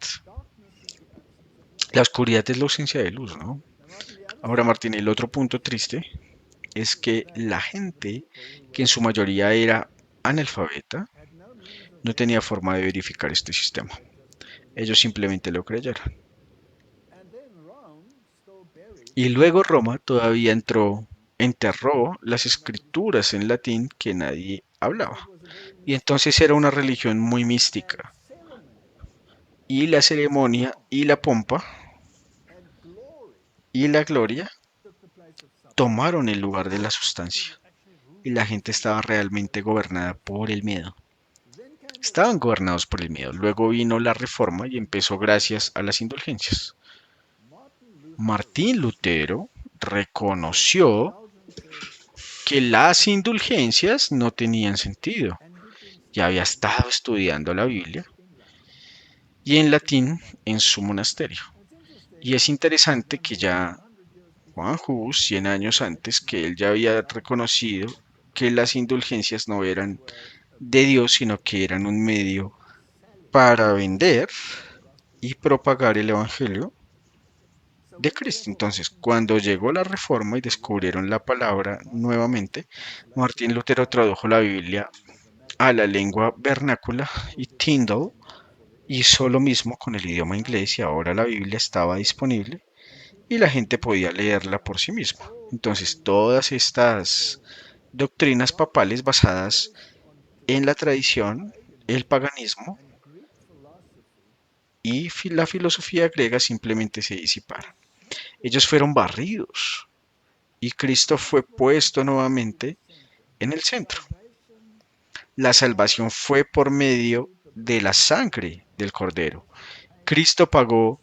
La oscuridad es la ausencia de luz, ¿no? Ahora, Martín, el otro punto triste es que la gente, que en su mayoría era analfabeta, no tenía forma de verificar este sistema. Ellos simplemente lo creyeron. Y luego Roma todavía enterró las escrituras en latín que nadie hablaba. Y entonces era una religión muy mística. Y la ceremonia y la pompa y la gloria tomaron el lugar de la sustancia. Y la gente estaba realmente gobernada por el miedo. Estaban gobernados por el miedo. Luego vino la reforma y empezó gracias a las indulgencias. Martín Lutero reconoció que las indulgencias no tenían sentido. Ya había estado estudiando la Biblia y en latín en su monasterio. Y es interesante que ya Juan Hus, 100 años antes, que él ya había reconocido que las indulgencias no eran de Dios, sino que eran un medio para vender y propagar el Evangelio de Cristo. Entonces, cuando llegó la Reforma y descubrieron la palabra nuevamente, Martín Lutero tradujo la Biblia a la lengua vernácula y Tyndale hizo lo mismo con el idioma inglés y ahora la Biblia estaba disponible y la gente podía leerla por sí misma. Entonces, todas estas doctrinas papales basadas en la tradición, el paganismo y la filosofía griega simplemente se disiparon. Ellos fueron barridos y Cristo fue puesto nuevamente en el centro. La salvación fue por medio de la sangre del Cordero. Cristo pagó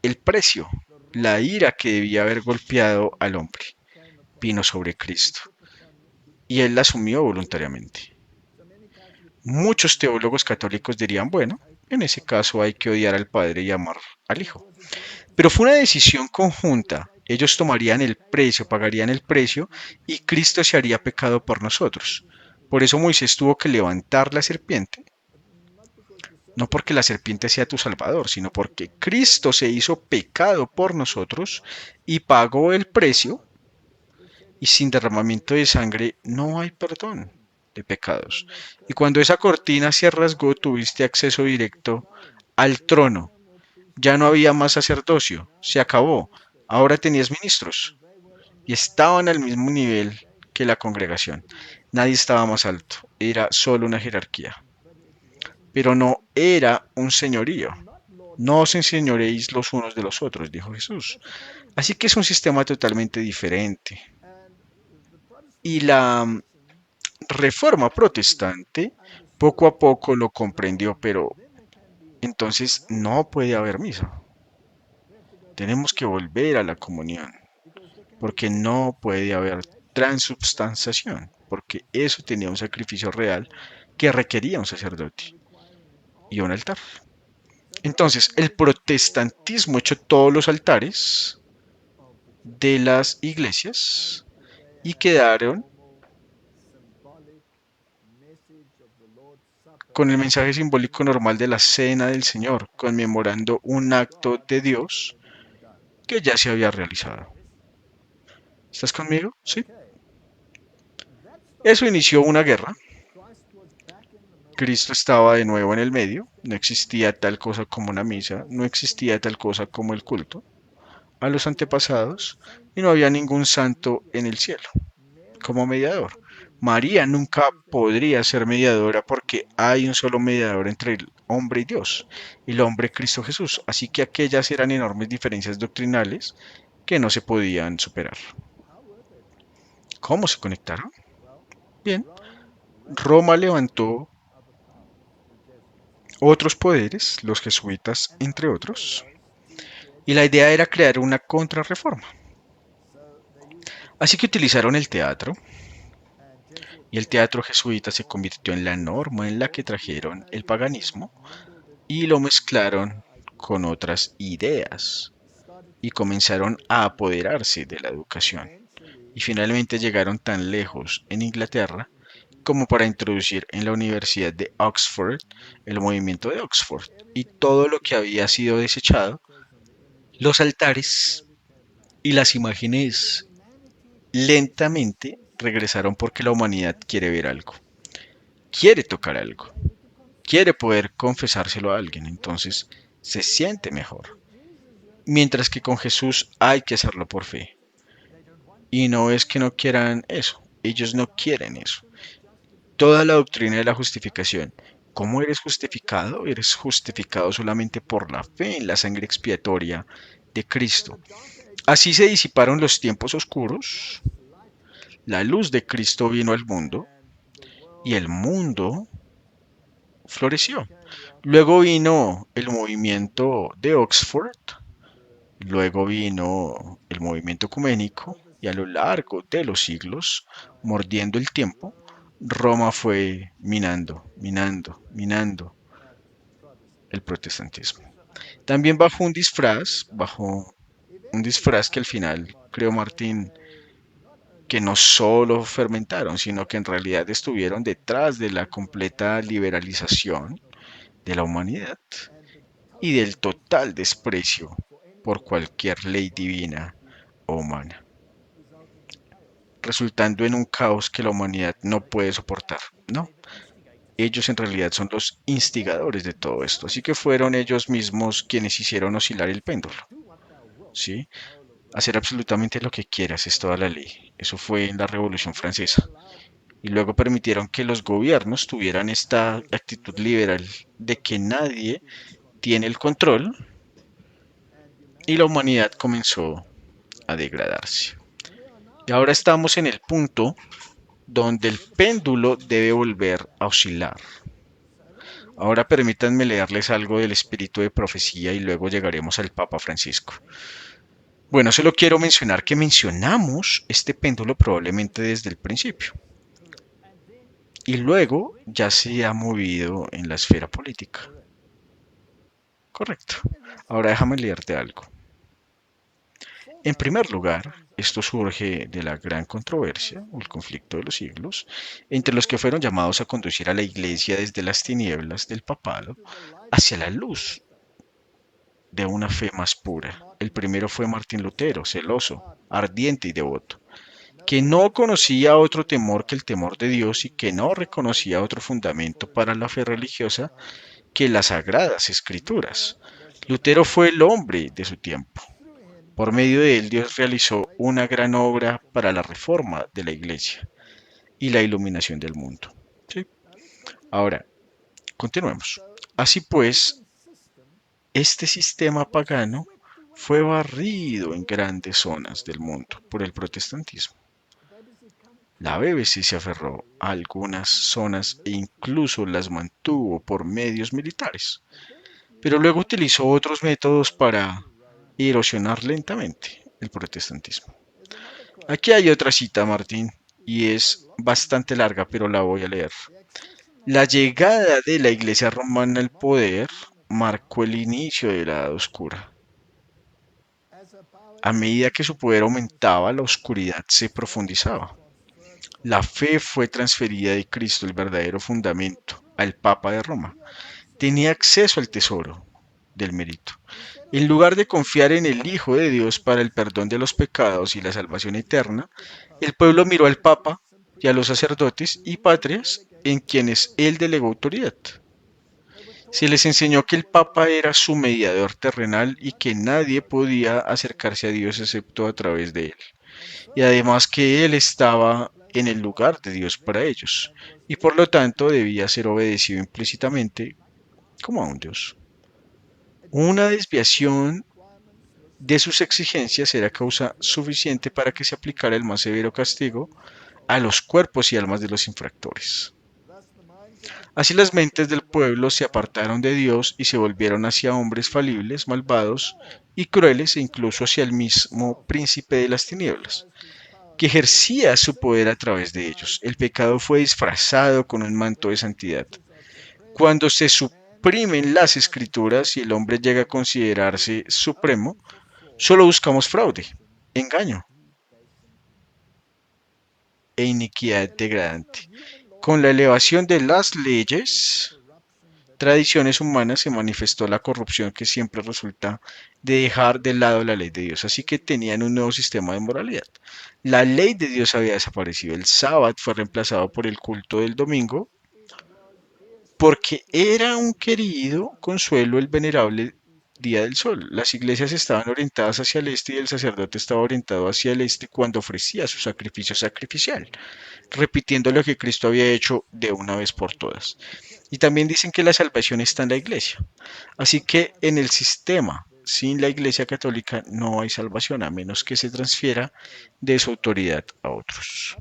el precio, la ira que debía haber golpeado al hombre, vino sobre Cristo y él la asumió voluntariamente. Muchos teólogos católicos dirían, bueno, en ese caso hay que odiar al Padre y amar al Hijo. Pero fue una decisión conjunta. Ellos tomarían el precio, pagarían el precio y Cristo se haría pecado por nosotros. Por eso Moisés tuvo que levantar la serpiente, no porque la serpiente sea tu salvador, sino porque Cristo se hizo pecado por nosotros y pagó el precio y sin derramamiento de sangre no hay perdón de pecados. Y cuando esa cortina se rasgó, tuviste acceso directo al trono. Ya no había más sacerdocio, se acabó. Ahora tenías ministros y estaban al mismo nivel que la congregación. Nadie estaba más alto, era solo una jerarquía. pero no era un señorío. No os enseñoréis los unos de los otros, dijo Jesús. Así que es un sistema totalmente diferente. Y la Reforma Protestante poco a poco lo comprendió, pero entonces no puede haber misa. Tenemos que volver a la comunión, porque no puede haber transubstanciación, porque eso tenía un sacrificio real que requería un sacerdote y un altar. Entonces, el protestantismo echó todos los altares de las iglesias y quedaron con el mensaje simbólico normal de la cena del Señor, conmemorando un acto de Dios que ya se había realizado. ¿Estás conmigo? Sí. Eso inició una guerra. Cristo estaba de nuevo en el medio. No existía tal cosa como una misa, no existía tal cosa como el culto a los antepasados y no había ningún santo en el cielo como mediador. María nunca podría ser mediadora porque hay un solo mediador entre el hombre y Dios, y el hombre Cristo Jesús. Así que aquellas eran enormes diferencias doctrinales que no se podían superar. ¿Cómo se conectaron? Bien, Roma levantó otros poderes, los jesuitas entre otros, y la idea era crear una contrarreforma. Así que utilizaron el teatro, y el teatro jesuita se convirtió en la norma en la que trajeron el paganismo y lo mezclaron con otras ideas y comenzaron a apoderarse de la educación. Y finalmente llegaron tan lejos en Inglaterra como para introducir en la Universidad de Oxford el movimiento de Oxford y todo lo que había sido desechado, los altares y las imágenes lentamente regresaron porque la humanidad quiere ver algo, quiere tocar algo, quiere poder confesárselo a alguien, entonces se siente mejor. Mientras que con Jesús hay que hacerlo por fe. Y no es que no quieran eso, ellos no quieren eso. Toda la doctrina de la justificación. ¿Cómo eres justificado? Eres justificado solamente por la fe en la sangre expiatoria de Cristo. Así se disiparon los tiempos oscuros, la luz de Cristo vino al mundo y el mundo floreció. Luego vino el movimiento de Oxford. Luego vino el movimiento ecuménico y a lo largo de los siglos, mordiendo el tiempo, Roma fue minando el protestantismo. También bajo un disfraz que al final creo Martín que no solo fermentaron, sino que en realidad estuvieron detrás de la completa liberalización de la humanidad y del total desprecio por cualquier ley divina o humana, resultando en un caos que la humanidad no puede soportar. No, ellos en realidad son los instigadores de todo esto, así que fueron ellos mismos quienes hicieron oscilar el péndulo, ¿sí? Hacer absolutamente lo que quieras es toda la ley. Eso fue en la Revolución Francesa. Y luego permitieron que los gobiernos tuvieran esta actitud liberal de que nadie tiene el control y la humanidad comenzó a degradarse. Y ahora estamos en el punto donde el péndulo debe volver a oscilar. Ahora permítanme leerles algo del espíritu de profecía y luego llegaremos al Papa Francisco. Bueno, solo quiero mencionar que mencionamos este péndulo probablemente desde el principio y luego ya se ha movido en la esfera política. Correcto. Ahora déjame leerte algo. En primer lugar, esto surge de la gran controversia, o el conflicto de los siglos, entre los que fueron llamados a conducir a la Iglesia desde las tinieblas del papado hacia la luz de una fe más pura. El primero fue Martín Lutero, celoso, ardiente y devoto, que no conocía otro temor que el temor de Dios y que no reconocía otro fundamento para la fe religiosa que las sagradas escrituras. Lutero fue el hombre de su tiempo. Por medio de él Dios realizó una gran obra para la reforma de la iglesia y la iluminación del mundo. ¿Sí? Ahora, Continuemos. Así pues, este sistema pagano fue barrido en grandes zonas del mundo por el protestantismo. La BBC se aferró a algunas zonas e incluso las mantuvo por medios militares, pero luego utilizó otros métodos para erosionar lentamente el protestantismo. Aquí hay otra cita, Martín, y es bastante larga, pero la voy a leer. La llegada de la Iglesia romana al poder marcó el inicio de la Edad Oscura. A medida que su poder aumentaba, la oscuridad se profundizaba. La fe fue transferida de Cristo, el verdadero fundamento, al Papa de Roma. Tenía acceso al tesoro del mérito. En lugar de confiar en el Hijo de Dios para el perdón de los pecados y la salvación eterna, el pueblo miró al Papa y a los sacerdotes y patrias en quienes él delegó autoridad. Se les enseñó que el Papa era su mediador terrenal y que nadie podía acercarse a Dios excepto a través de él. Y además que él estaba en el lugar de Dios para ellos, y por lo tanto debía ser obedecido implícitamente como a un Dios. Una desviación de sus exigencias era causa suficiente para que se aplicara el más severo castigo a los cuerpos y almas de los infractores. Así las mentes del pueblo se apartaron de Dios y se volvieron hacia hombres falibles, malvados y crueles e incluso hacia el mismo príncipe de las tinieblas, que ejercía su poder a través de ellos. El pecado fue disfrazado con un manto de santidad. Cuando se suprimen las escrituras y el hombre llega a considerarse supremo, solo buscamos fraude, engaño e iniquidad degradante. Con la elevación de las leyes, tradiciones humanas se manifestó la corrupción que siempre resulta de dejar de lado la ley de Dios. Así que tenían un nuevo sistema de moralidad. La ley de Dios había desaparecido. El sábado fue reemplazado por el culto del domingo porque era un querido consuelo el venerable día del sol. Las iglesias estaban orientadas hacia el este y el sacerdote estaba orientado hacia el este cuando ofrecía su sacrificio sacrificial, repitiendo lo que Cristo había hecho de una vez por todas. Y también dicen que la salvación está en la iglesia. Así que en el sistema, sin la iglesia católica, no hay salvación a menos que se transfiera de su autoridad a otros.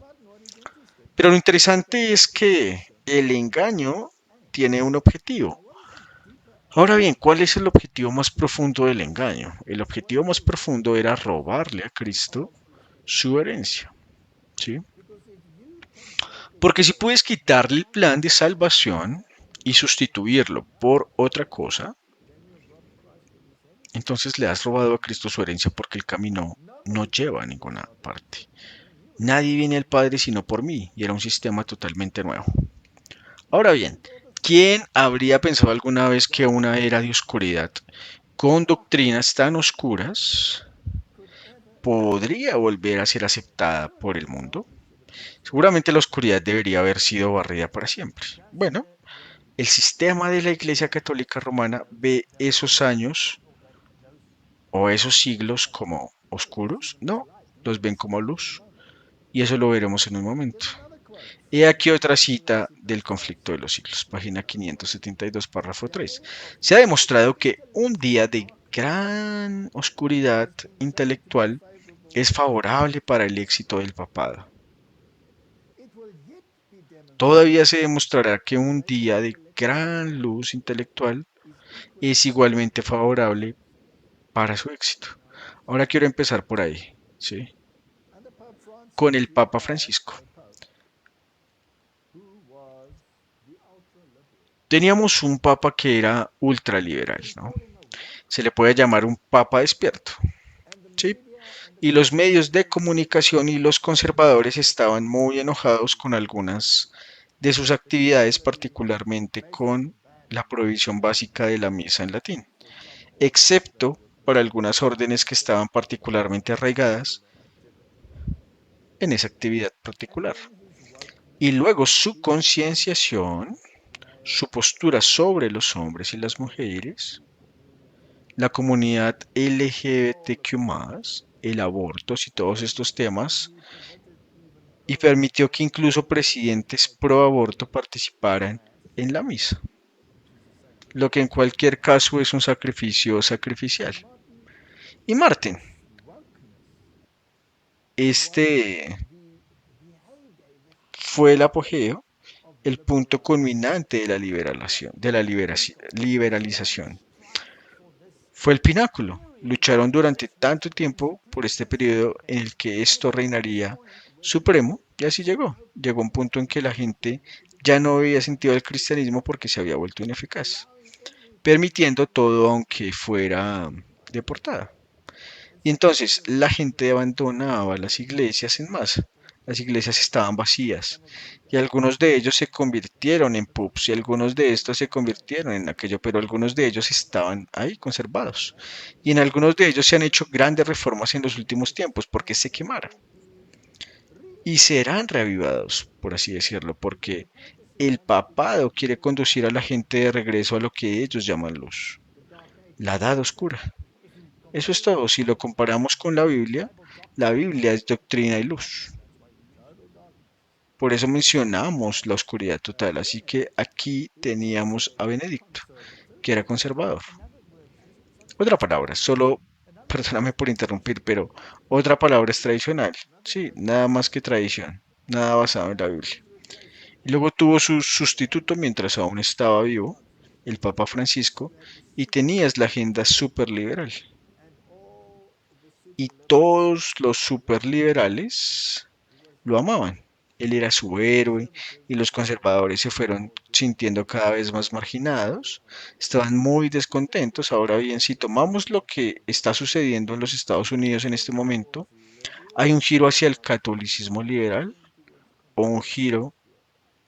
Pero lo interesante es que el engaño tiene un objetivo. Ahora bien, ¿cuál es el objetivo más profundo del engaño? El objetivo más profundo era robarle a Cristo su herencia, ¿sí? Porque si puedes quitarle el plan de salvación y sustituirlo por otra cosa, entonces le has robado a Cristo su herencia porque el camino no lleva a ninguna parte. Nadie viene al Padre sino por mí, y era un sistema totalmente nuevo. Ahora bien, ¿quién habría pensado alguna vez que una era de oscuridad con doctrinas tan oscuras podría volver a ser aceptada por el mundo? Seguramente la oscuridad debería haber sido barrida para siempre. Bueno, el sistema de la Iglesia Católica Romana ve esos años o esos siglos como oscuros. No, los ven como luz. Y eso lo veremos en un momento. He aquí otra cita del conflicto de los siglos, página 572, párrafo 3. Se ha demostrado que un día de gran oscuridad intelectual es favorable para el éxito del papado. Todavía se demostrará que un día de gran luz intelectual es igualmente favorable para su éxito. Ahora quiero empezar por ahí, ¿sí? Con el Papa Francisco. Teníamos un papa que era ultraliberal, ¿no? Se le puede llamar un papa despierto, ¿sí? Y los medios de comunicación y los conservadores estaban muy enojados con algunas de sus actividades, particularmente con la prohibición básica de la misa en latín, excepto para algunas órdenes que estaban particularmente arraigadas en esa actividad particular. Y luego su concienciación, su postura sobre los hombres y las mujeres, la comunidad LGBTQ+, el aborto y todos estos temas, y permitió que incluso presidentes pro aborto participaran en la misa. lo que en cualquier caso es un sacrificio sacrificial. Y Martin, este fue el apogeo, el punto culminante de la liberalización. Fue el pináculo. Lucharon durante tanto tiempo por este periodo en el que esto reinaría supremo y así llegó. Llegó un punto en que la gente ya no veía sentido al cristianismo porque se había vuelto ineficaz, permitiendo todo aunque fuera deportada. Y entonces la gente abandonaba las iglesias en masa. Las iglesias estaban vacías y algunos de ellos se convirtieron en pubs y algunos de estos se convirtieron en aquello, pero algunos de ellos estaban ahí conservados. Y en algunos de ellos se han hecho grandes reformas en los últimos tiempos porque se quemaron y serán reavivados, por así decirlo, porque el papado quiere conducir a la gente de regreso a lo que ellos llaman luz, la edad oscura. Eso es todo. Si lo comparamos con la Biblia es doctrina y luz. Por eso mencionamos la oscuridad total. Así que aquí teníamos a Benedicto, que era conservador. Otra palabra, solo, perdóname por interrumpir, pero otra palabra es tradicional. Sí, nada más que tradición, nada basado en la Biblia. Y luego tuvo su sustituto mientras aún estaba vivo, el Papa Francisco, y tenías la agenda superliberal. Y todos los superliberales lo amaban. Él era su héroe y los conservadores se fueron sintiendo cada vez más marginados, estaban muy descontentos. Ahora bien, si tomamos lo que está sucediendo en los Estados Unidos en este momento, hay un giro hacia el catolicismo liberal o un giro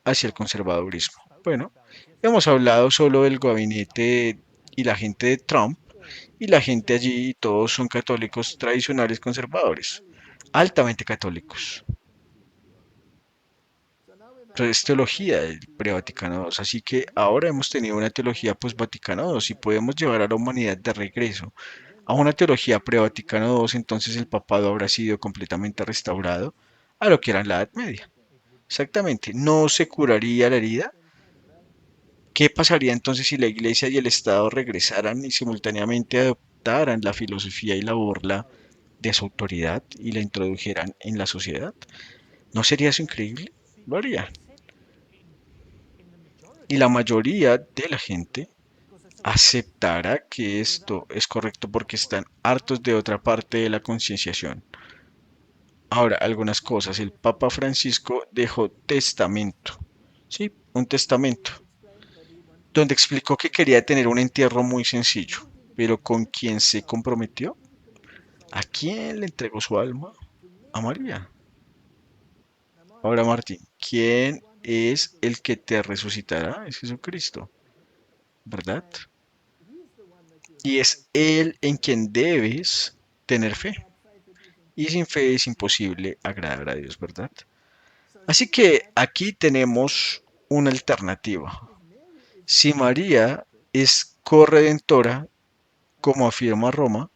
hacia el conservadurismo. Bueno, hemos hablado solo del gabinete y la gente de Trump, y la gente allí todos son católicos tradicionales conservadores, altamente católicos. Entonces, es teología del pre-Vaticano II. Así que ahora hemos tenido una teología post-Vaticano II y podemos llevar a la humanidad de regreso a una teología pre-Vaticano II. Entonces el papado habrá sido completamente restaurado a lo que era en la Edad Media. Exactamente. ¿No se curaría la herida? ¿Qué pasaría entonces si la Iglesia y el Estado regresaran y simultáneamente adoptaran la filosofía y la burla de su autoridad y la introdujeran en la sociedad? ¿No sería eso increíble? Lo haría. Y la mayoría de la gente aceptará que esto es correcto porque están hartos de otra parte de la concienciación. Ahora, algunas cosas. El Papa Francisco dejó testamento. Sí, un testamento, donde explicó que quería tener un entierro muy sencillo, pero con quien se comprometió, ¿a quién le entregó su alma? A María. Ahora, Martín, ¿quién es el que te resucitará? Es Jesucristo, ¿verdad? Y es Él en quien debes tener fe. Y sin fe es imposible agradar a Dios, ¿verdad? Así que aquí tenemos una alternativa. Si María es corredentora, como afirma Roma,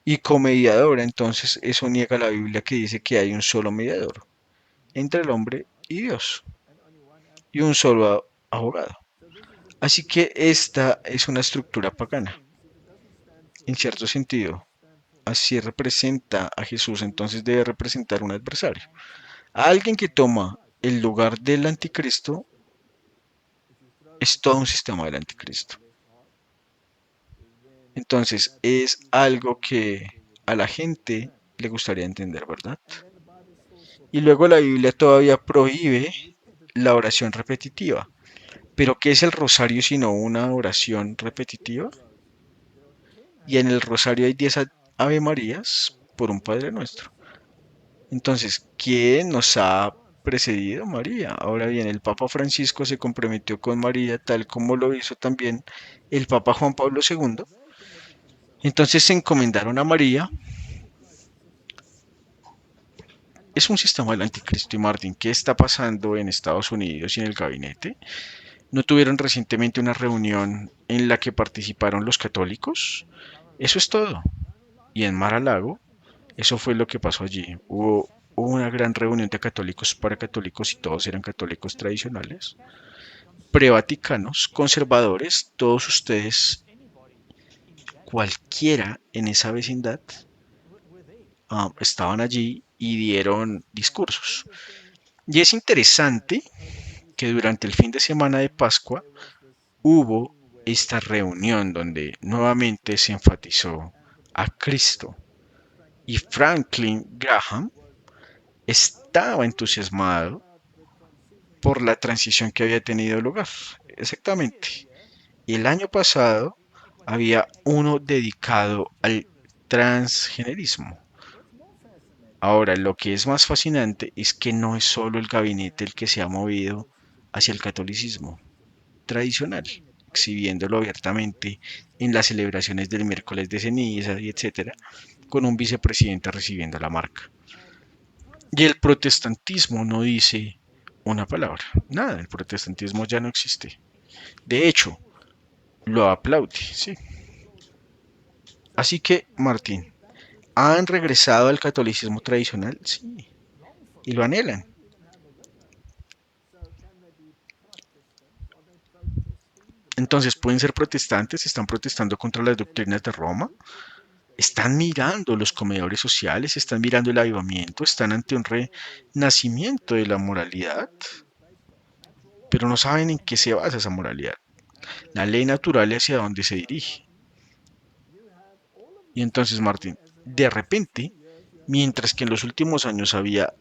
y comediadora, entonces eso niega la Biblia que dice que hay un solo mediador entre el hombre y Dios, y un solo abogado. Así que esta es una estructura pagana, en cierto sentido. Así representa a Jesús, entonces debe representar un adversario. Alguien que toma el lugar del anticristo es todo un sistema del anticristo. Entonces es algo que a la gente le gustaría entender, ¿verdad? Y luego la Biblia todavía prohíbe la oración repetitiva. Pero ¿qué es el rosario sino una oración repetitiva? Y en el rosario hay 10 Ave Marías por un Padre Nuestro. Entonces, ¿quién nos ha precedido? María. Ahora bien, el Papa Francisco se comprometió con María, tal como lo hizo también el Papa Juan Pablo II. Entonces se encomendaron a María. Es un sistema del anticristo. Y Martín, ¿qué está pasando en Estados Unidos y en el gabinete? ¿No tuvieron recientemente una reunión en la que participaron los católicos? Eso es todo. Y en Mar-a-Lago, eso fue lo que pasó allí. Hubo una gran reunión de católicos para católicos y todos eran católicos tradicionales. prevaticanos, conservadores, todos ustedes, cualquiera en esa vecindad, estaban allí y dieron discursos. Y es interesante que durante el fin de semana de Pascua hubo esta reunión donde nuevamente se enfatizó a Cristo y Franklin Graham estaba entusiasmado por la transición que había tenido lugar. Exactamente. El año pasado había uno dedicado al transgenerismo. Ahora, lo que es más fascinante es que no es solo el gabinete el que se ha movido hacia el catolicismo tradicional, exhibiéndolo abiertamente en las celebraciones del miércoles de ceniza y etcétera, con un vicepresidente recibiendo la marca. Y el protestantismo no dice una palabra, nada, el protestantismo ya no existe. De hecho, lo aplaude, sí. Así que, Martín, ¿han regresado al catolicismo tradicional? Sí, y lo anhelan. Entonces, ¿pueden ser protestantes? ¿Están protestando contra las doctrinas de Roma? ¿Están mirando los comedores sociales? ¿Están mirando el avivamiento? ¿Están ante un renacimiento de la moralidad? Pero no saben en qué se basa esa moralidad. La ley natural y hacia dónde se dirige. Y entonces, Martín, de repente, mientras que en los últimos años había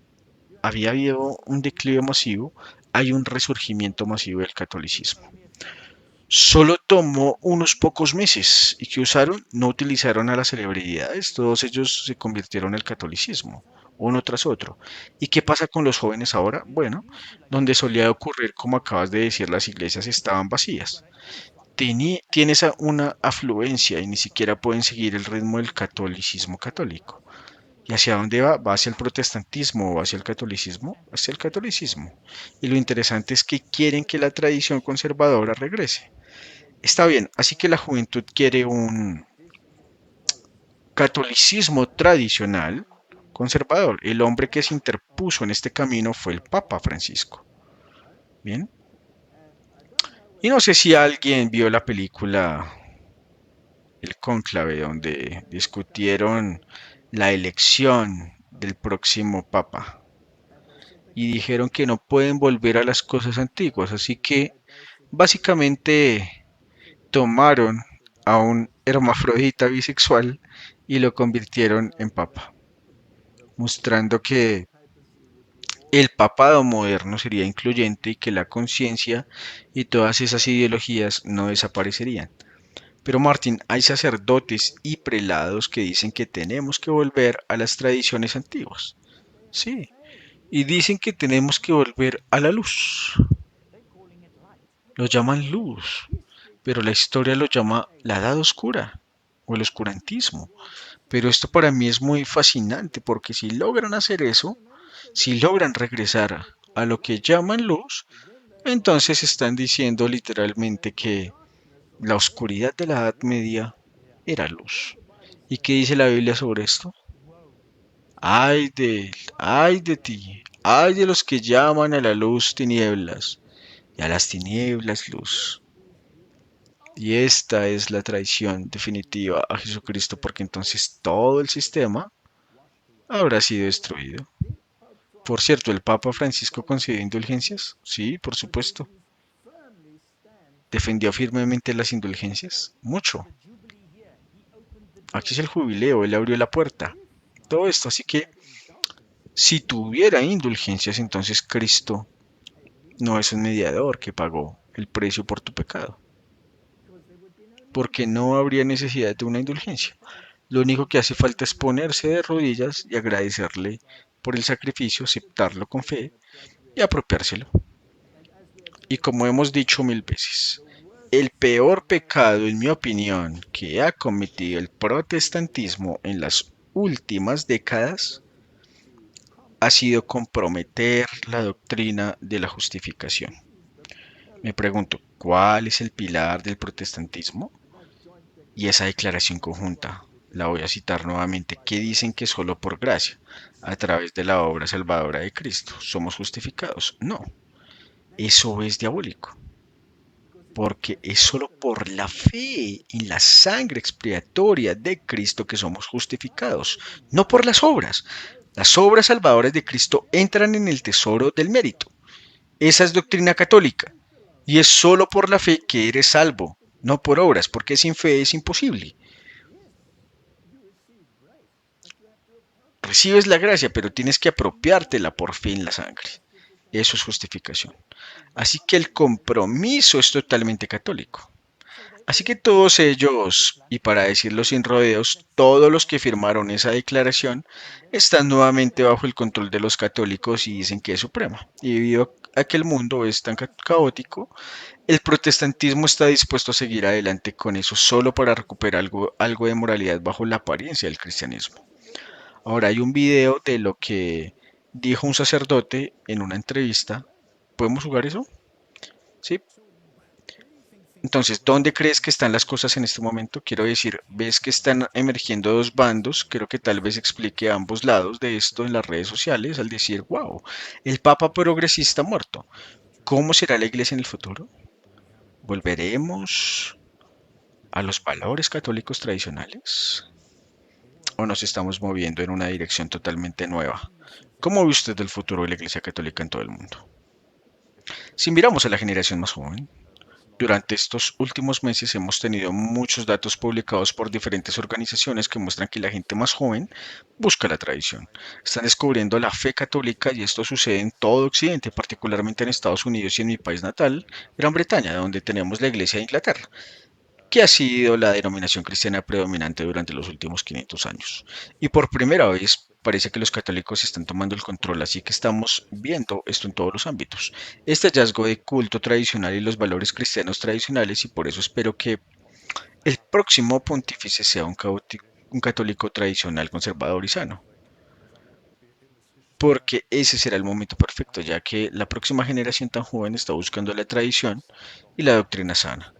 habido un declive masivo, hay un resurgimiento masivo del catolicismo. Solo tomó unos pocos meses y que usaron, no utilizaron a las celebridades, todos ellos se convirtieron al catolicismo, uno tras otro. ¿Y qué pasa con los jóvenes ahora? Bueno, donde solía ocurrir, como acabas de decir, las iglesias estaban vacías. Tienes una afluencia y ni siquiera pueden seguir el ritmo del catolicismo católico. ¿Y hacia dónde va? ¿Va hacia el protestantismo o hacia el catolicismo? Hacia el catolicismo. Y lo interesante es que quieren que la tradición conservadora regrese. Está bien, así que la juventud quiere un catolicismo tradicional conservador. El hombre que se interpuso en este camino fue el Papa Francisco. Bien. Y no sé si alguien vio la película El Cónclave, donde discutieron la elección del próximo Papa. Y dijeron que no pueden volver a las cosas antiguas. Así que básicamente tomaron a un hermafrodita bisexual y lo convirtieron en papa, mostrando que el papado moderno sería incluyente y que la conciencia y todas esas ideologías no desaparecerían. Pero Martín, hay sacerdotes y prelados que dicen que tenemos que volver a las tradiciones antiguas. Sí, y dicen que tenemos que volver a la luz. Lo llaman luz, pero la historia lo llama la Edad Oscura o el oscurantismo. Pero esto para mí es muy fascinante porque si logran hacer eso, si logran regresar a lo que llaman luz, entonces están diciendo literalmente que la oscuridad de la Edad Media era luz. ¿Y qué dice la Biblia sobre esto? Ay de él, ay de ti, ay de los que llaman a la luz tinieblas y a las tinieblas luz. Y esta es la traición definitiva a Jesucristo porque entonces todo el sistema habrá sido destruido. Por cierto, ¿el Papa Francisco concedió indulgencias? Sí, por supuesto. ¿Defendió firmemente las indulgencias? Mucho. Aquí es el jubileo, él abrió la puerta. Todo esto, así que si tuviera indulgencias, entonces Cristo no es un mediador que pagó el precio por tu pecado, porque no habría necesidad de una indulgencia. Lo único que hace falta es ponerse de rodillas y agradecerle por el sacrificio, aceptarlo con fe y apropiárselo. Y como hemos dicho mil veces, el peor pecado, en mi opinión, que ha cometido el protestantismo en las últimas décadas ha sido comprometer la doctrina de la justificación. Me pregunto, ¿cuál es el pilar del protestantismo? Y esa declaración conjunta, la voy a citar nuevamente, que dicen que solo por gracia, a través de la obra salvadora de Cristo, somos justificados. No, eso es diabólico. porque es solo por la fe en la sangre expiatoria de Cristo que somos justificados, no por las obras. Las obras salvadoras de Cristo entran en el tesoro del mérito. Esa es doctrina católica. Y es solo por la fe que eres salvo, no por obras, porque sin fe es imposible. Recibes la gracia, pero tienes que apropiártela por fe en la sangre. Eso es justificación. Así que el compromiso es totalmente católico. Así que todos ellos, y para decirlo sin rodeos, todos los que firmaron esa declaración están nuevamente bajo el control de los católicos y dicen que es suprema. Y debido a que el mundo es tan caótico, el protestantismo está dispuesto a seguir adelante con eso solo para recuperar algo de moralidad bajo la apariencia del cristianismo. Ahora hay un video de lo que dijo un sacerdote en una entrevista. ¿Podemos jugar eso? Sí. Entonces, ¿dónde crees que están las cosas en este momento? Quiero decir, ves que están emergiendo dos bandos. Creo que tal vez explique ambos lados de esto en las redes sociales al decir, wow, el Papa progresista muerto. ¿Cómo será la iglesia en el futuro? ¿Volveremos a los valores católicos tradicionales? ¿O nos estamos moviendo en una dirección totalmente nueva? ¿Cómo ve usted el futuro de la iglesia católica en todo el mundo? Si miramos a la generación más joven, durante estos últimos meses hemos tenido muchos datos publicados por diferentes organizaciones que muestran que la gente más joven busca la tradición. Están descubriendo la fe católica y esto sucede en todo Occidente, particularmente en Estados Unidos y en mi país natal, Gran Bretaña, donde tenemos la Iglesia de Inglaterra, que ha sido la denominación cristiana predominante durante los últimos 500 años. Y por primera vez parece que los católicos están tomando el control, así que estamos viendo esto en todos los ámbitos. Este hallazgo de culto tradicional y los valores cristianos tradicionales, y por eso espero que el próximo pontífice sea un católico tradicional, conservador y sano. Porque ese será el momento perfecto, ya que la próxima generación tan joven está buscando la tradición y la doctrina sana.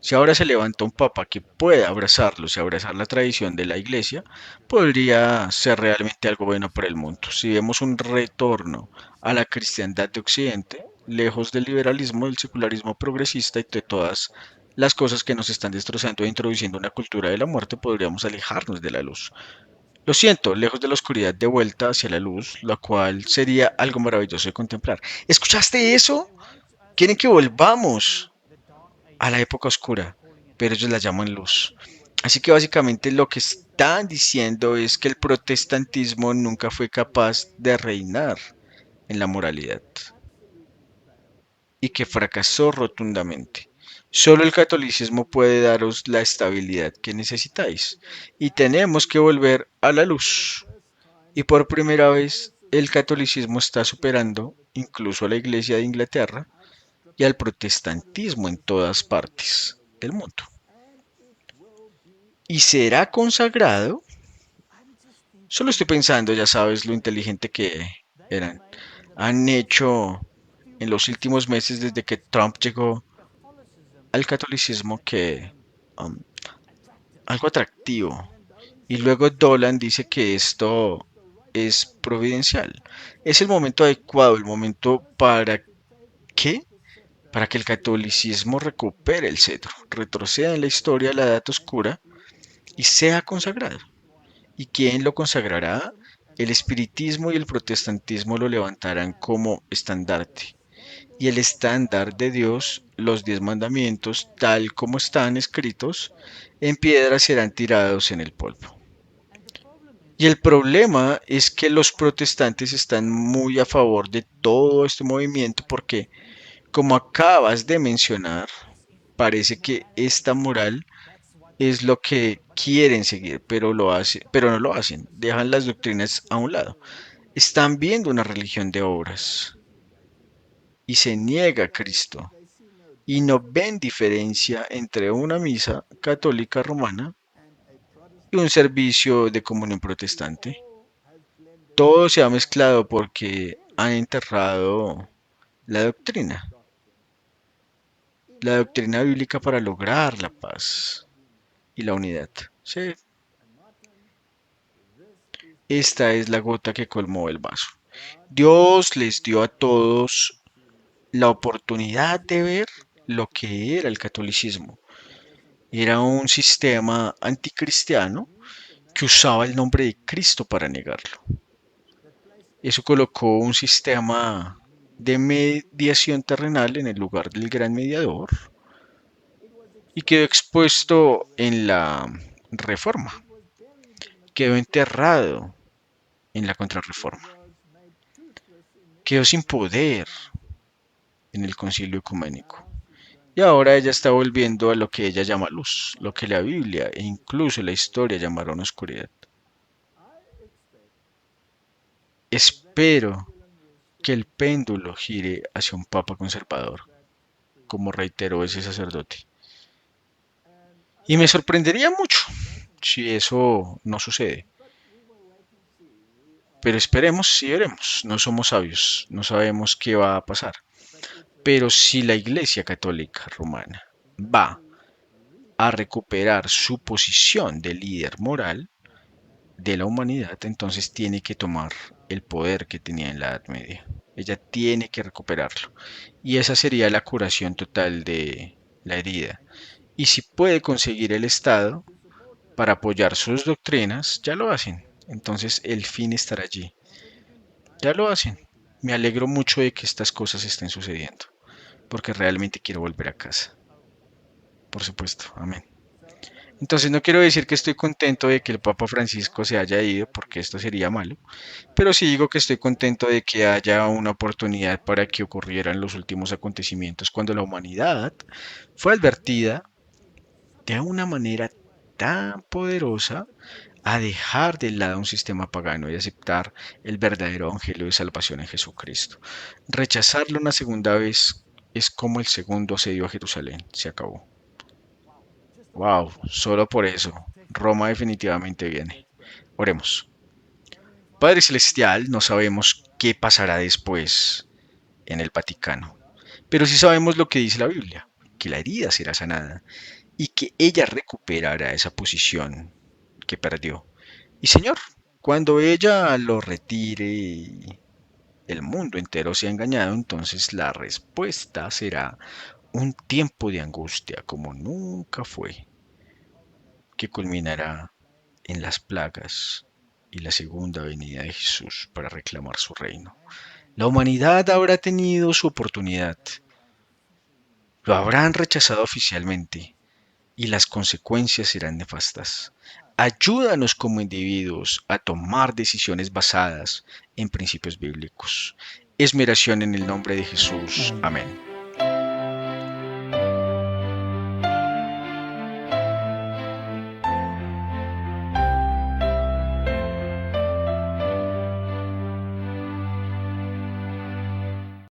Si ahora se levanta un papa que pueda abrazarlos y abrazar la tradición de la iglesia, podría ser realmente algo bueno para el mundo. Si vemos un retorno a la cristiandad de Occidente, lejos del liberalismo, del secularismo progresista y de todas las cosas que nos están destrozando e introduciendo una cultura de la muerte, podríamos alejarnos de la luz. Lo siento, lejos de la oscuridad de vuelta hacia la luz, lo cual sería algo maravilloso de contemplar. ¿Escuchaste eso? Quieren que volvamos a la época oscura, pero ellos la llaman luz. Así que básicamente lo que están diciendo es que el protestantismo nunca fue capaz de reinar en la moralidad y que fracasó rotundamente. Solo el catolicismo puede daros la estabilidad que necesitáis y tenemos que volver a la luz. Y por primera vez el catolicismo está superando incluso a la Iglesia de Inglaterra y al protestantismo en todas partes del mundo. Y será consagrado. Solo estoy pensando, ya sabes, lo inteligente que eran. Han hecho en los últimos meses desde que Trump llegó al catolicismo que um, algo atractivo. Y luego Dolan dice que esto es providencial. Es el momento adecuado, el momento para qué, para que el catolicismo recupere el cetro, retroceda en la historia a la edad oscura y sea consagrado. ¿Y quién lo consagrará? El espiritismo y el protestantismo lo levantarán como estandarte. Y el estándar de Dios, los 10 mandamientos, tal como están escritos, en piedra serán tirados en el polvo. Y el problema es que los protestantes están muy a favor de todo este movimiento porque, como acabas de mencionar, parece que esta moral es lo que quieren seguir, pero no lo hacen, dejan las doctrinas a un lado. Están viendo una religión de obras y se niega a Cristo y no ven diferencia entre una misa católica romana y un servicio de comunión protestante. Todo se ha mezclado porque han enterrado la la doctrina bíblica para lograr la paz y la unidad. Sí, esta es la gota que colmó el vaso. Dios les dio a todos la oportunidad de ver lo que era el catolicismo. Era un sistema anticristiano que usaba el nombre de Cristo para negarlo. Eso colocó un sistema de mediación terrenal en el lugar del gran mediador y quedó expuesto en la reforma, quedó enterrado en la contrarreforma, quedó sin poder en el concilio ecuménico. Y ahora ella está volviendo a lo que ella llama luz, lo que la Biblia e incluso la historia llamaron oscuridad. Espero que el péndulo gire hacia un papa conservador, como reiteró ese sacerdote. Y me sorprendería mucho si eso no sucede. Pero esperemos y veremos. No somos sabios, no sabemos qué va a pasar. Pero si la Iglesia Católica Romana va a recuperar su posición de líder moral de la humanidad, entonces tiene que tomar el poder que tenía en la Edad Media. Ella tiene que recuperarlo. Y esa sería la curación total de la herida. Y si puede conseguir el Estado para apoyar sus doctrinas, ya lo hacen. Entonces el fin estará allí. Ya lo hacen. Me alegro mucho de que estas cosas estén sucediendo, porque realmente quiero volver a casa. Por supuesto, amén. Entonces no quiero decir que estoy contento de que el Papa Francisco se haya ido, porque esto sería malo, pero sí digo que estoy contento de que haya una oportunidad para que ocurrieran los últimos acontecimientos cuando la humanidad fue advertida de una manera tan poderosa a dejar de lado un sistema pagano y aceptar el verdadero evangelio de salvación en Jesucristo. Rechazarlo una segunda vez es como el segundo asedio a Jerusalén. Se acabó. Wow, solo por eso. Roma definitivamente viene. Oremos. Padre Celestial, no sabemos qué pasará después en el Vaticano, pero sí sabemos lo que dice la Biblia, que la herida será sanada y que ella recuperará esa posición que perdió. Y Señor, cuando ella lo retire y el mundo entero sea engañado, entonces la respuesta será un tiempo de angustia como nunca fue, que culminará en las plagas y la segunda venida de Jesús para reclamar su reino. La humanidad habrá tenido su oportunidad, lo habrán rechazado oficialmente y las consecuencias serán nefastas. Ayúdanos como individuos a tomar decisiones basadas en principios bíblicos. Es mi oración en el nombre de Jesús. Amén.